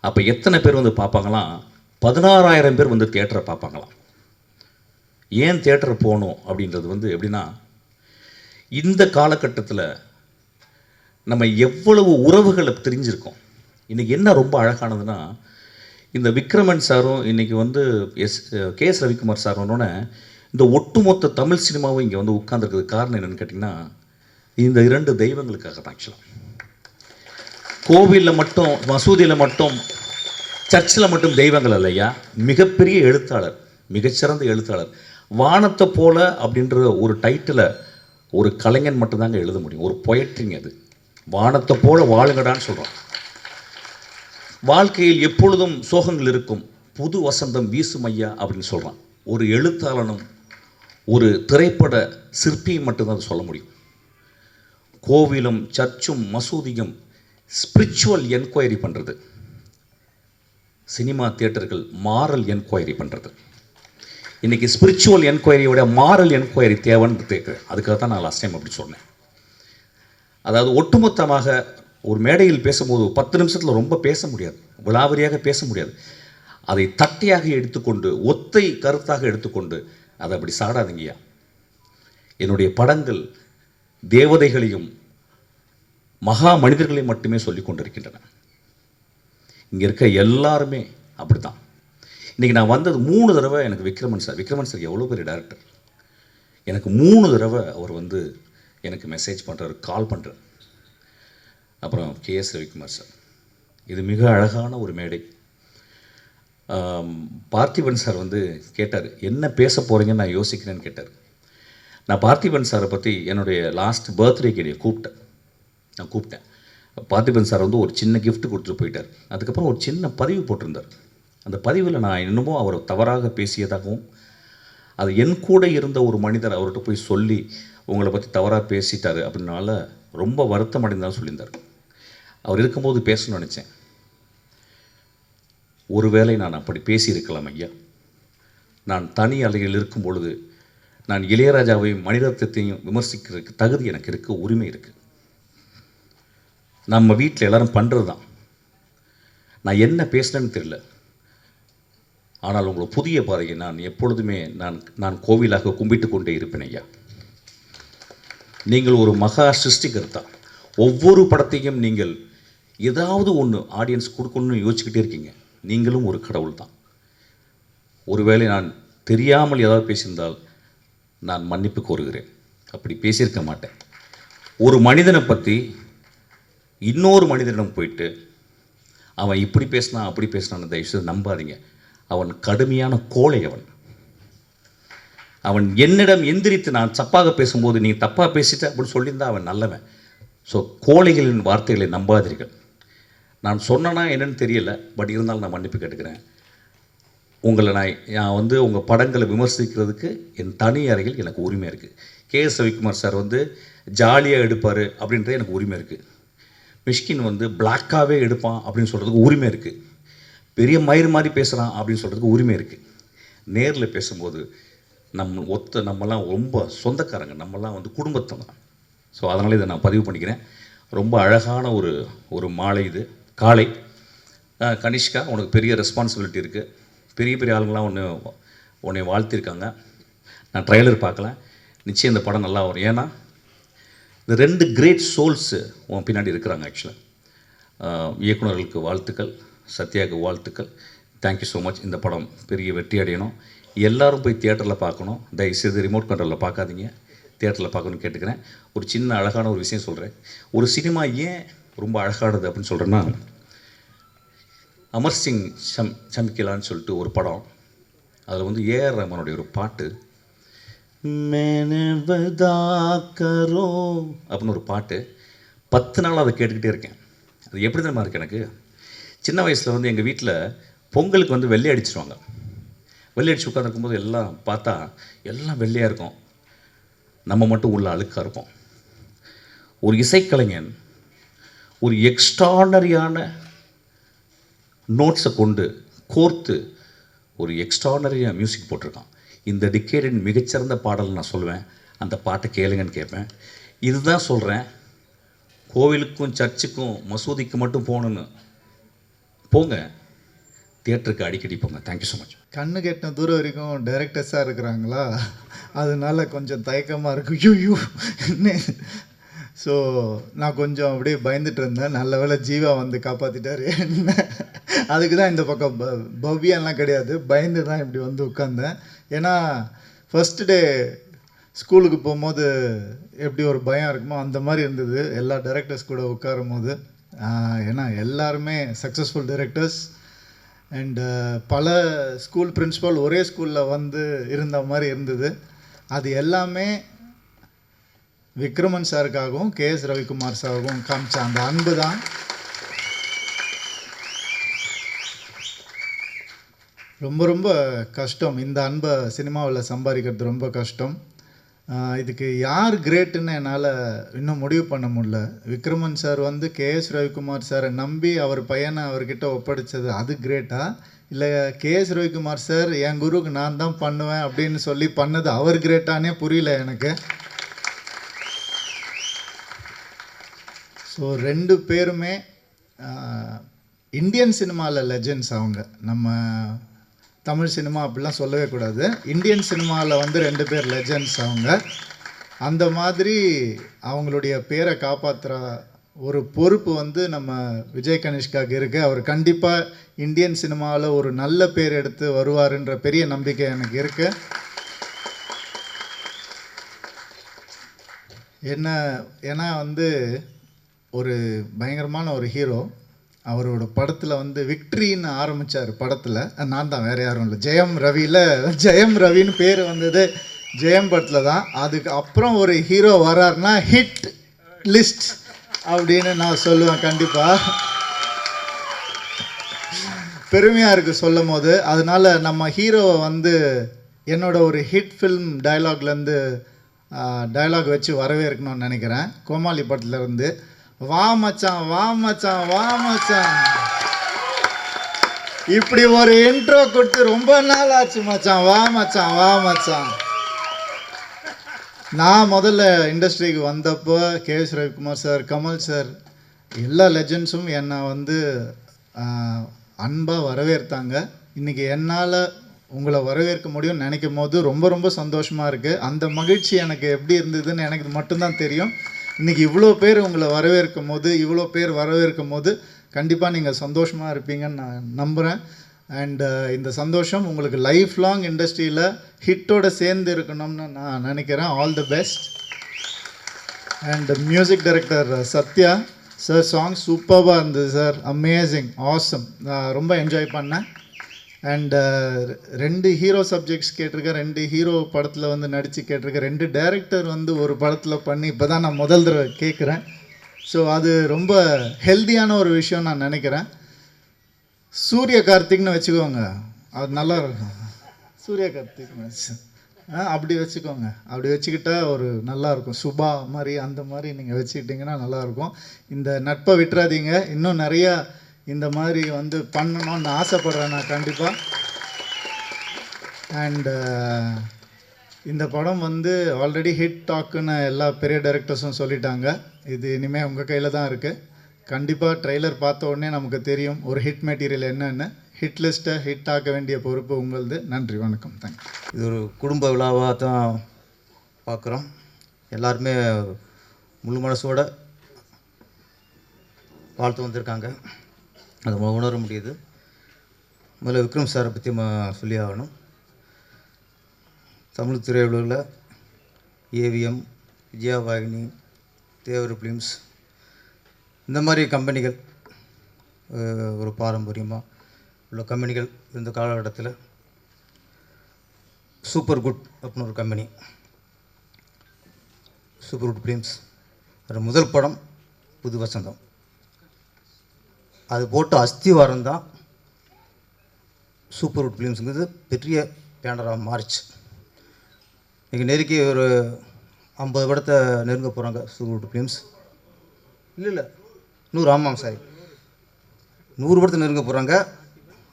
அப்போ எத்தனை பேர் வந்து பார்ப்பாங்களாம்? 16000 பேர் வந்து தியேட்டரை பார்ப்பாங்களாம். ஏன் தியேட்டர் போகணும் அப்படின்றது வந்து எப்படின்னா, இந்த காலகட்டத்தில் நம்ம எவ்வளவு உறவுகளை தெரிஞ்சிருக்கோம். இன்றைக்கி என்ன ரொம்ப அழகானதுன்னா, இந்த விக்ரமன் சாரும் இன்றைக்கி வந்து KS ரவிக்குமார் சார் வந்தோடனே இந்த ஒட்டுமொத்த தமிழ் சினிமாவும் இங்கே வந்து உட்கார்ந்துருக்கிறது காரணம் என்னென்னு கேட்டிங்கன்னா, இந்த 2 தெய்வங்களுக்காக தான். ஆக்சுவலாக கோவிலில் மட்டும், மசூதியில் மட்டும் சர்ச்சில் மட்டும் தெய்வங்கள் இல்லையா, மிகப்பெரிய எழுத்தாளர், மிகச்சிறந்த எழுத்தாளர். வானத்தை போல அப்படின்ற ஒரு டைட்டிலை ஒரு கலைஞன் மட்டும்தாங்க எழுத முடியும். ஒரு பொயட்ரிங்க அது. வானத்தை போல வாழுங்கடான்னு சொல்கிறோம். வாழ்க்கையில் எப்பொழுதும் சோகங்கள் இருக்கும், புது வசந்தம் வீசும் ஐயா அப்படின்னு சொல்கிறான். ஒரு எழுத்தாளனும் ஒரு திரைப்பட சிற்பியும் மட்டும்தான் சொல்ல முடியும். கோவிலும் சர்ச்சும் மசூதியும் ஸ்பிரிச்சுவல் என்கொயரி பண்ணுறது, சினிமா தியேட்டர்கள் மாரல் என்கொயரி பண்ணுறது. இன்றைக்கி ஸ்பிரிச்சுவல் என்கொயரியோட மாரல் என்கொயரி தேவைன்னு கேட்குறேன். அதுக்காக தான் நான் லாஸ்ட் டைம் அப்படி சொன்னேன். அதாவது ஒட்டுமொத்தமாக ஒரு மேடையில் பேசும்போது 10 நிமிஷத்தில் ரொம்ப பேச முடியாது, விலாவரியாக பேச முடியாது. அதை தட்டையாக எடுத்துக்கொண்டு, ஒத்தை கருத்தாக எடுத்துக்கொண்டு அதை அப்படி சாடாதீங்கய்யா. என்னுடைய படங்கள் தேவதைகளையும் மகா மனிதர்களையும் மட்டுமே சொல்லி கொண்டிருக்கின்றன. இங்கே இருக்க எல்லாருமே அப்படி தான். இன்றைக்கி நான் வந்தது 3 தடவை எனக்கு விக்ரமன் சார் எவ்வளோ பெரிய டேரக்டர், எனக்கு 3 தடவை அவர் வந்து எனக்கு மெசேஜ் பண்ணுறாரு, கால் பண்ணுறார். அப்புறம் KS ரவிக்குமார் சார், இது மிக அழகான ஒரு மேடை. பார்த்திபன் சார் வந்து கேட்டார், என்ன பேச போகிறீங்கன்னு நான் யோசிக்கிறேன்னு கேட்டார். நான் பார்த்திபன் சாரை பற்றி என்னுடைய லாஸ்ட் பர்த்டேக்கு நான் கூப்பிட்டேன். பார்த்திபன் சார் வந்து ஒரு சின்ன கிஃப்ட் கொடுத்துட்டு போயிட்டார். அதுக்கப்புறம் ஒரு சின்ன பதிவு போட்டிருந்தார். அந்த பதிவில் நான் இன்னமும் அவரை தவறாக பேசியதாகவும், அது என் கூட இருந்த ஒரு மனிதர் அவர்கிட்ட போய் சொல்லி உங்களை பற்றி தவறாக பேசிட்டார் அப்படின்னால ரொம்ப வருத்தம் அடைந்தாலும் சொல்லியிருந்தார். அவர் இருக்கும்போது பேசணும்னு நினச்சேன். ஒருவேளை நான் அப்படி பேசியிருக்கலாம் ஐயா. நான் தனி அலையில் இருக்கும் பொழுது நான் இளையராஜாவையும் மணிரத்னத்தையும் விமர்சிக்கிறதுக்கு தகுதி எனக்கு இருக்குது, உரிமை இருக்குது. நம்ம வீட்டில் எல்லோரும் பண்ணுறது தான். நான் என்ன பேசுனேன்னு தெரியல. ஆனால் உங்களை புதிய பாதையை நான் எப்பொழுதுமே நான் கோவிலாக கும்பிட்டு கொண்டே இருப்பேன் ஐயா. நீங்கள் ஒரு மகா சிருஷ்டிகர்த்தா. ஒவ்வொரு படத்தையும் நீங்கள் ஏதாவது ஒன்று ஆடியன்ஸ் கொடுக்கணும்னு யோசிச்சுக்கிட்டே இருக்கீங்க. நீங்களும் ஒரு கடவுள் தான். ஒருவேளை நான் தெரியாமல் ஏதாவது பேசியிருந்தால் நான் மன்னிப்பு கோருகிறேன். அப்படி பேசியிருக்க மாட்டேன். ஒரு மனிதனை பற்றி இன்னொரு மனிதனிடம் போயிட்டு அவன் இப்படி பேசினான் அப்படி பேசினான்னு தயவுசெய்து நம்பாதீங்க. அவன் கடுமையான கோழை. அவன் என்னிடம் எந்திரித்து நான் தப்பாக பேசும்போது நீ தப்பாக பேசிட்ட அப்படின்னு சொல்லியிருந்தா அவன் நல்லவன். ஸோ கோழைகளின் வார்த்தைகளை நம்பாதீர்கள். நான் சொன்னேன்னா என்னன்னு தெரியல, பட் இருந்தாலும் நான் மன்னிப்பு கேட்டுக்கிறேன். உங்களை நான் வந்து உங்கள் படங்களை விமர்சிக்கிறதுக்கு என் தனி அறையில் எனக்கு உரிமை இருக்குது. KS ரவிக்குமார் சார் வந்து ஜாலியாக எடுப்பார் அப்படின்றது எனக்கு உரிமை இருக்குது. மிஷ்கின் வந்து பிளாக்காகவே எடுப்பான் அப்படின்னு சொல்கிறதுக்கு உரிமை இருக்குது. பெரிய மயிர் மாதிரி பேசுகிறான் அப்படின்னு சொல்கிறதுக்கு உரிமை இருக்குது. நேரில் பேசும்போது நம்மலாம் ரொம்ப சொந்தக்காரங்க, நம்மலாம் வந்து குடும்பத்தை தான். ஸோ அதனால் இதை நான் பதிவு பண்ணிக்கிறேன். ரொம்ப அழகான ஒரு மாலை இது, காலை. கனிஷ்கா, உனக்கு பெரிய ரெஸ்பான்சிபிலிட்டி இருக்குது. பெரிய பெரிய ஆளுங்களாம் உன்னை வாழ்த்திருக்காங்க. நான் ட்ரைலர் பார்க்கல, நிச்சயம் இந்த படம் நல்லா வரும். ஏன்னா இந்த 2 கிரேட் சோல்ஸு உன் பின்னாடி இருக்கிறாங்க. ஆக்சுவலாக இயக்குநர்களுக்கு வாழ்த்துக்கள், சத்யாவுக்கு வாழ்த்துக்கள். Thank you so much. இந்த படம் பெரிய வெற்றி அடையணும். எல்லோரும் போய் தியேட்டரில் பார்க்கணும். தயவுசெய்து ரிமோட் கண்ட்ரோலில் பார்க்காதீங்க, தியேட்டரில் பார்க்கணும்னு கேட்டுக்கிறேன். ஒரு சின்ன அழகான ஒரு விஷயம் சொல்கிறேன். ஒரு சினிமா ஏன் ரொம்ப அழகானது அப்படின்னு சொல்கிறேன்னா, அமர் சிங் சமிக்கலான்னு சொல்லிட்டு ஒரு படம், அதில் வந்து AR ரஹ்மானுடைய ஒரு பாட்டு, மேனவதாக்கரோ அப்படின்னு ஒரு பாட்டு, 10 நாள் அதை கேட்டுக்கிட்டே இருக்கேன். அது எப்படி தான் இருக்குது எனக்கு. சின்ன வயசில் வந்து எங்கள் வீட்டில் பொங்கலுக்கு வந்து வெள்ளை அடிச்சிருவாங்க. வெள்ளை அடிச்சு உட்காந்துருக்கும்போது எல்லாம் பார்த்தா எல்லாம் வெள்ளையாக இருக்கும், நம்ம மட்டும் உள்ள அழுக்காக இருப்போம். ஒரு இசைக்கலைஞன் ஒரு எக்ஸ்ட்ரானரியான நோட்ஸை கொண்டு கோர்த்து ஒரு எக்ஸ்ட்ரானரியாக மியூசிக் போட்டிருக்கான். இந்த டிக்கேடின் மிகச்சிறந்த பாடல் நான் சொல்லுவேன். அந்த பாட்டை கேளுங்கன்னு கேட்பேன். இதுதான் சொல்கிறேன், கோவிலுக்கும் சர்ச்சுக்கும் மசூதிக்கு மட்டும் போகணுன்னு போங்க, தியேட்டருக்கு அடிக்கடி போங்க. Thank you so much. கண்ணு கெட்டின தூரம் வரைக்கும் டைரக்டர்ஸாக இருக்கிறாங்களா, அதனால கொஞ்சம் தயக்கமாக இருக்குது. யூ ஸோ நான் கொஞ்சம் அப்படியே பயந்துட்டு இருந்தேன். நல்ல வேளை ஜீவா வந்து காப்பாற்றிட்டார். என்ன அதுக்கு தான் இந்த பக்கம் பவ்யாலாம் கிடையாது, பயந்து தான் இப்படி வந்து உட்காந்தேன். ஏன்னா ஃபஸ்ட்டு டே ஸ்கூலுக்கு போகும்போது எப்படி ஒரு பயம் இருக்குமோ அந்த மாதிரி இருந்தது எல்லா டைரக்டர்ஸ் கூட உட்காரும் போது. ஏன்னா எல்லாருமே சக்ஸஸ்ஃபுல் டைரக்டர்ஸ். அண்டு பல ஸ்கூல் பிரின்ஸிபால் ஒரே ஸ்கூலில் வந்து இருந்த மாதிரி இருந்தது. அது எல்லாமே விக்ரமன் சாருக்காகவும் கேஎஸ் ரவிக்குமார் சாருக்கும் காமிச்ச அந்த அன்பு தான் ரொம்ப ரொம்ப கஷ்டம். இந்த அன்பை சினிமாவில் சம்பாதிக்கிறது ரொம்ப கஷ்டம். இதுக்கு யார் கிரேட்டுன்னு என்னால் இன்னும் முடிவு பண்ண முடியல. விக்ரமன் சார் வந்து கேஎஸ் ரவிக்குமார் சாரை நம்பி அவர் பையனை அவர்கிட்ட ஒப்படைச்சது அது கிரேட்டா, இல்லை கேஎஸ் ரவிக்குமார் சார் என் குருவுக்கு நான் தான் பண்ணுவேன் அப்படின்னு சொல்லி பண்ணது அவர் கிரேட்டானே புரியல எனக்கு. ஸோ 2 பேருமே இந்தியன் சினிமாவில் லெஜெண்ட்ஸ். அவங்க நம்ம தமிழ் சினிமா அப்படிலாம் சொல்லவே கூடாது. இந்தியன் சினிமாவில் வந்து 2 பேர் லெஜெண்ட்ஸ் அவங்க. அந்த மாதிரி அவங்களுடைய பேரை காப்பாற்றுற ஒரு பொறுப்பு வந்து நம்ம விஜய் கனிஷ்காவுக்கு இருக்குது. அவர் கண்டிப்பாக இந்தியன் சினிமாவில் ஒரு நல்ல பேர் எடுத்து வருவாருன்ற பெரிய நம்பிக்கை எனக்கு இருக்குது. ஏன்னா வந்து ஒரு பயங்கரமான ஒரு ஹீரோ. அவரோட படத்தில் வந்து விக்ட்ரின்னு ஆரம்பித்தார். படத்தில் நான் தான், வேறு யாரும் இல்லை. ஜெயம் ரவின்னு பேர் வந்தது ஜெயம் படத்தில் தான். அதுக்கு அப்புறம் ஒரு ஹீரோ வராருன்னா ஹிட் லிஸ்ட் அப்படின்னு நான் சொல்லுவேன். கண்டிப்பாக பெருமையாக இருக்குது சொல்லும் போது. அதனால் நம்ம ஹீரோவை வந்து என்னோட ஒரு ஹிட் ஃபில்ம் டைலாக்லேருந்து டைலாக் வச்சு வரவேற்கணும்னு நினைக்கிறேன். கோமாளி படத்துலேருந்து, வா மச்சான் வா மச்சான் வா மச்சான், இப்படி ஒரு இன்ட்ரோ கொடுத்து ரொம்ப நாள் ஆச்சு மச்சான், வா மச்சான் வா மச்சான். நான் முதல்ல இண்டஸ்ட்ரிக்கு வந்தப்போ கேஎஸ் ரவிக்குமார் சார், கமல் சார், எல்லா லெஜெண்ட்ஸும் என்னை வந்து அன்பாக வரவேற்றாங்க. இன்றைக்கி என்னால் உங்களை வரவேற்க முடியும்னு நினைக்கும் போது ரொம்ப ரொம்ப சந்தோஷமாக இருக்குது. அந்த மகிழ்ச்சி எனக்கு எப்படி இருந்ததுன்னு எனக்கு மட்டும்தான் தெரியும். இன்றைக்கி இவ்வளோ பேர் உங்களை வரவேற்கும் போது கண்டிப்பாக நீங்கள் சந்தோஷமாக இருப்பீங்கன்னு நான் நம்புகிறேன். அண்டு இந்த சந்தோஷம் உங்களுக்கு லைஃப் லாங் இண்டஸ்ட்ரியில் ஹிட்டோடு சேர்ந்து இருக்கணும்னு நான் நினைக்கிறேன். All the best. And music director Sathya sir, song சூப்பராக இருந்தது சார், அமேசிங், ஆசம். நான் ரொம்ப என்ஜாய் பண்ணேன். அண்டு 2 ஹீரோ சப்ஜெக்ட்ஸ் கேட்டிருக்கேன், 2 ஹீரோ படத்தில் வந்து நடித்து கேட்டிருக்கேன், 2 டைரக்டர் வந்து ஒரு படத்தில் பண்ணி இப்போ தான் நான் முதல் தடவை கேட்குறேன். ஸோ அது ரொம்ப ஹெல்த்தியான ஒரு விஷயம் நான் நினைக்கிறேன். சூரிய கார்த்திக்னு வச்சுக்கோங்க, அது நல்லா இருக்கும். சூரிய கார்த்திக்னு அப்படி வச்சுக்கோங்க. அப்படி வச்சுக்கிட்டா ஒரு நல்லாயிருக்கும். சுபா மாதிரி அந்த மாதிரி நீங்கள் வச்சுக்கிட்டிங்கன்னா நல்லாயிருக்கும். இந்த நட்பை விட்டுறாதீங்க. இன்னும் நிறையா இந்த மாதிரி வந்து பண்ணணும்னு ஆசைப்பட்றேன் நான் கண்டிப்பாக. அண்டு இந்த படம் வந்து ஆல்ரெடி ஹிட் டாக்குன்னு எல்லா பெரிய டைரக்டர்ஸும் சொல்லிட்டாங்க. இது இனிமேல் உங்கள் கையில் தான் இருக்குது. கண்டிப்பாக ட்ரெய்லர் பார்த்த உடனே நமக்கு தெரியும் ஒரு ஹிட் மெட்டீரியல் என்னென்னு. ஹிட் லிஸ்ட்டை ஹிட் ஆக்க வேண்டிய பொறுப்பு உங்களது. நன்றி, வணக்கம், தேங்க்யூ. இது ஒரு குடும்ப விழாவாக தான் பார்க்குறோம். எல்லாருமே முழு மனசோட வாழ்த்து வந்திருக்காங்க, அதை உணர முடியுது. முதல்ல விக்ரம் சாரை பற்றி சொல்லி ஆகணும். தமிழ் திரையுலகில் ஏவிஎம், விஜயவாகினி, தேவர் ஃபிலிம்ஸ் இந்த மாதிரி கம்பெனிகள் ஒரு பாரம்பரியமாக உள்ள கம்பெனிகள் இந்த காலகட்டத்தில் சூப்பர் குட் அப்படின்னு ஒரு கம்பெனி, சூப்பர் குட் ஃபிலிம்ஸ். அது முதல் படம் புது வசந்தம். அது போட்ட அஸ்திவாரம் தான் சூப்பர் குட் ஃபிலிம்ஸுங்கிறது பெரிய பேனராக மாறிச்சு. இன்றைக்கி நெருக்கி ஒரு 50 படத்தை நெருங்க போகிறாங்க சூப்பர் குட் ஃபிலிம்ஸ். இல்லை 100, ஆமாம் சாரி, 100 படத்தை நெருங்க போகிறாங்க.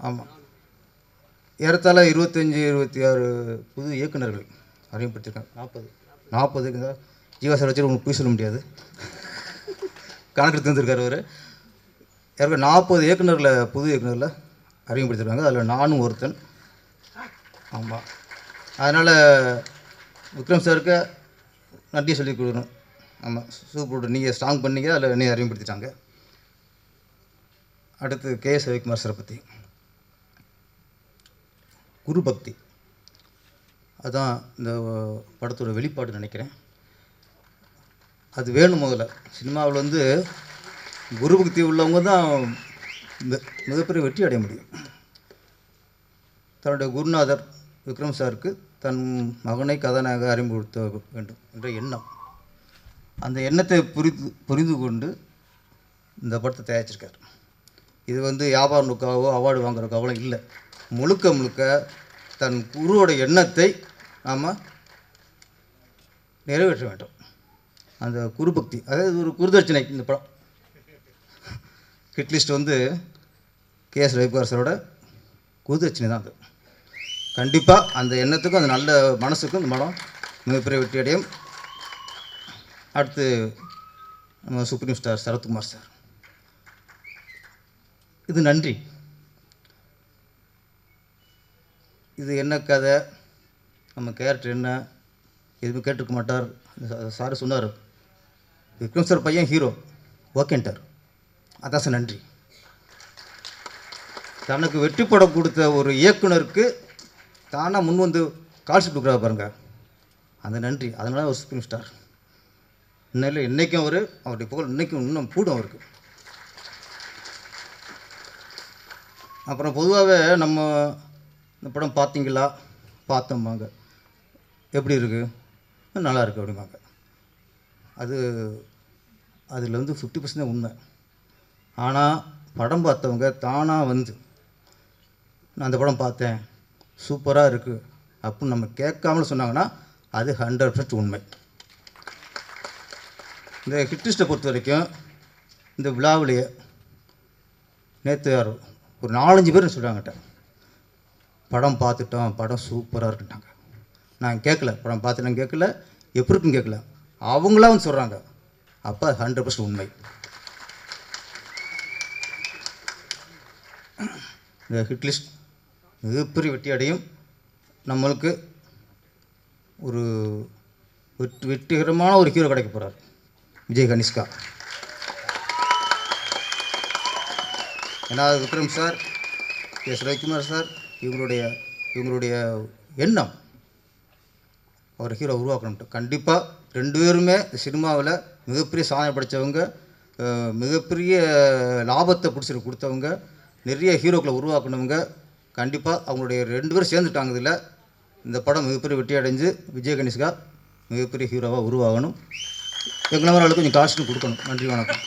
ஆமாம், ஏறத்தாழ 25-26 புது இயக்குநர்கள் அறிமுகப்படுத்தியிருக்காங்க. 40 ஜீவா சார் வச்சு உங்களுக்கு போய் சொல்ல முடியாது, கணக்கு தந்துருக்கார் அவர். யாருக்கு 40 இயக்குநர்களை புது இயக்குநர்களை அறிமுகப்படுத்தியிருக்காங்க. அதில் நானும் ஒருத்தன். ஆமாம், அதனால் விக்ரம் சாருக்கு நன்றி சொல்லி கொடுக்கணும். ஆமாம், சூப்பர், நீங்கள் ஸ்ட்ராங் பண்ணீங்க, அதில் என்னை அறிமுகப்படுத்திட்டாங்க. அடுத்து கேஎஸ் ரவிக்குமார் சாரை பற்றி குரு பக்தி, அதுதான் இந்த படத்தோட வெளிப்பாடு நினைக்கிறேன். அது வேணும். முதல்ல சினிமாவில் வந்து குரு பக்தி உள்ளவங்க தான் மிகப்பெரிய வெற்றி அடைய முடியும். தன்னுடைய குருநாதர் விக்ரம் சாருக்கு தன் மகனை கதாநாயக அறிமுகப்படுத்த வேண்டும் என்ற எண்ணம். அந்த எண்ணத்தை புரிந்து கொண்டு இந்த படத்தை தயாரிச்சிருக்கார். இது வந்து வியாபார நோக்காவோ அவார்டு வாங்குறதுக்காகவோ இல்லை. முழுக்க முழுக்க தன் குருவோட எண்ணத்தை நாம் நிறைவேற்ற வேண்டும். அந்த குரு பக்தி, அதாவது ஒரு குருதட்சணை. இந்த படம் ஹிட்லிஸ்ட் வந்து கேஎஸ் ரவிக்குமார் சாரோட குருதட்சணை தான் அது. கண்டிப்பாக அந்த எண்ணத்துக்கும் அந்த நல்ல மனசுக்கும் இந்த படம் மிகப்பெரிய வெற்றி அடையும். அடுத்து நம்ம சுப்ரீம் ஸ்டார் சரத்குமார் சார், இது நன்றி. இது என்ன கதை, நம்ம கேரக்டர் என்ன, எதுவுமே கேட்டிருக்க மாட்டார். சார் சொன்னார், விக்ரம் சார் பையன் ஹீரோ ஓகேன்ட்டார். அதான் சார் நன்றி. தனக்கு வெற்றி படம் கொடுத்த ஒரு இயக்குனருக்கு தானாக முன் வந்து கால்ஷீட் கொடுக்குறா பாருங்க, அந்த நன்றி. அதனால ஒரு சுப்ரீம் ஸ்டார். இன்னும் இன்றைக்கும் அவருடைய புகழ் இன்றைக்கும் இன்னும் கூடும் அவருக்கு. அப்புறம் பொதுவாகவே நம்ம இந்த படம் பார்த்தீங்களா, பார்த்தோம்பாங்க, எப்படி இருக்குது, நல்லா இருக்குது அப்படிம்பாங்க. அதில் வந்து 50% உண்மை. ஆனால் படம் பார்த்தவங்க தானாக வந்து நான் அந்த படம் பார்த்தேன் சூப்பராக இருக்குது அப்படின்னு நம்ம கேட்காமலும் சொன்னாங்கன்னா அது 100% உண்மை. இந்த ஹிட்லிஸ்ட்டை பொறுத்த வரைக்கும் இந்த விழாவிலேயே நேற்று ஒரு 4-5 பேர் சொல்கிறாங்கட்ட, படம் பார்த்துட்டோம், படம் சூப்பராக இருக்குட்டாங்க. நான் கேட்கல, படம் பார்த்து நான் கேட்கல, எப்படி இருக்குன்னு கேட்கல, அவங்களா வந்து சொல்கிறாங்க. அப்போ 100% உண்மை. இந்த ஹிட்லிஸ்ட் மிகப்பெரிய வெற்றி அடையும். நம்மளுக்கு ஒரு வெற்றிகரமான ஒரு ஹீரோ கிடைக்க போகிறார், விஜய் கனிஷ்கா. ஏன்னா விக்ரம் சார், எஸ் ரவிக்குமார் சார், இவங்களுடைய எண்ணம் அவர் ஹீரோ உருவாக்கணும்ட்டு. கண்டிப்பாக 2 பேருமே சினிமாவில் மிகப்பெரிய சாதனை படைத்தவங்க, மிகப்பெரிய லாபத்தை கொடுத்தவங்க, நிறைய ஹீரோக்களை உருவாக்கணுங்க. கண்டிப்பாக அவங்களுடைய 2 பேரும் சேர்ந்துட்டாங்க. இதில் இந்த படம் மிகப்பெரிய வெற்றி அடைஞ்சு விஜய் கனிஷ்கா மிகப்பெரிய ஹீரோவாக உருவாகணும். எங்களை கொஞ்சம் காஸ்ட்டும் கொடுக்கணும். நன்றி, வணக்கம்.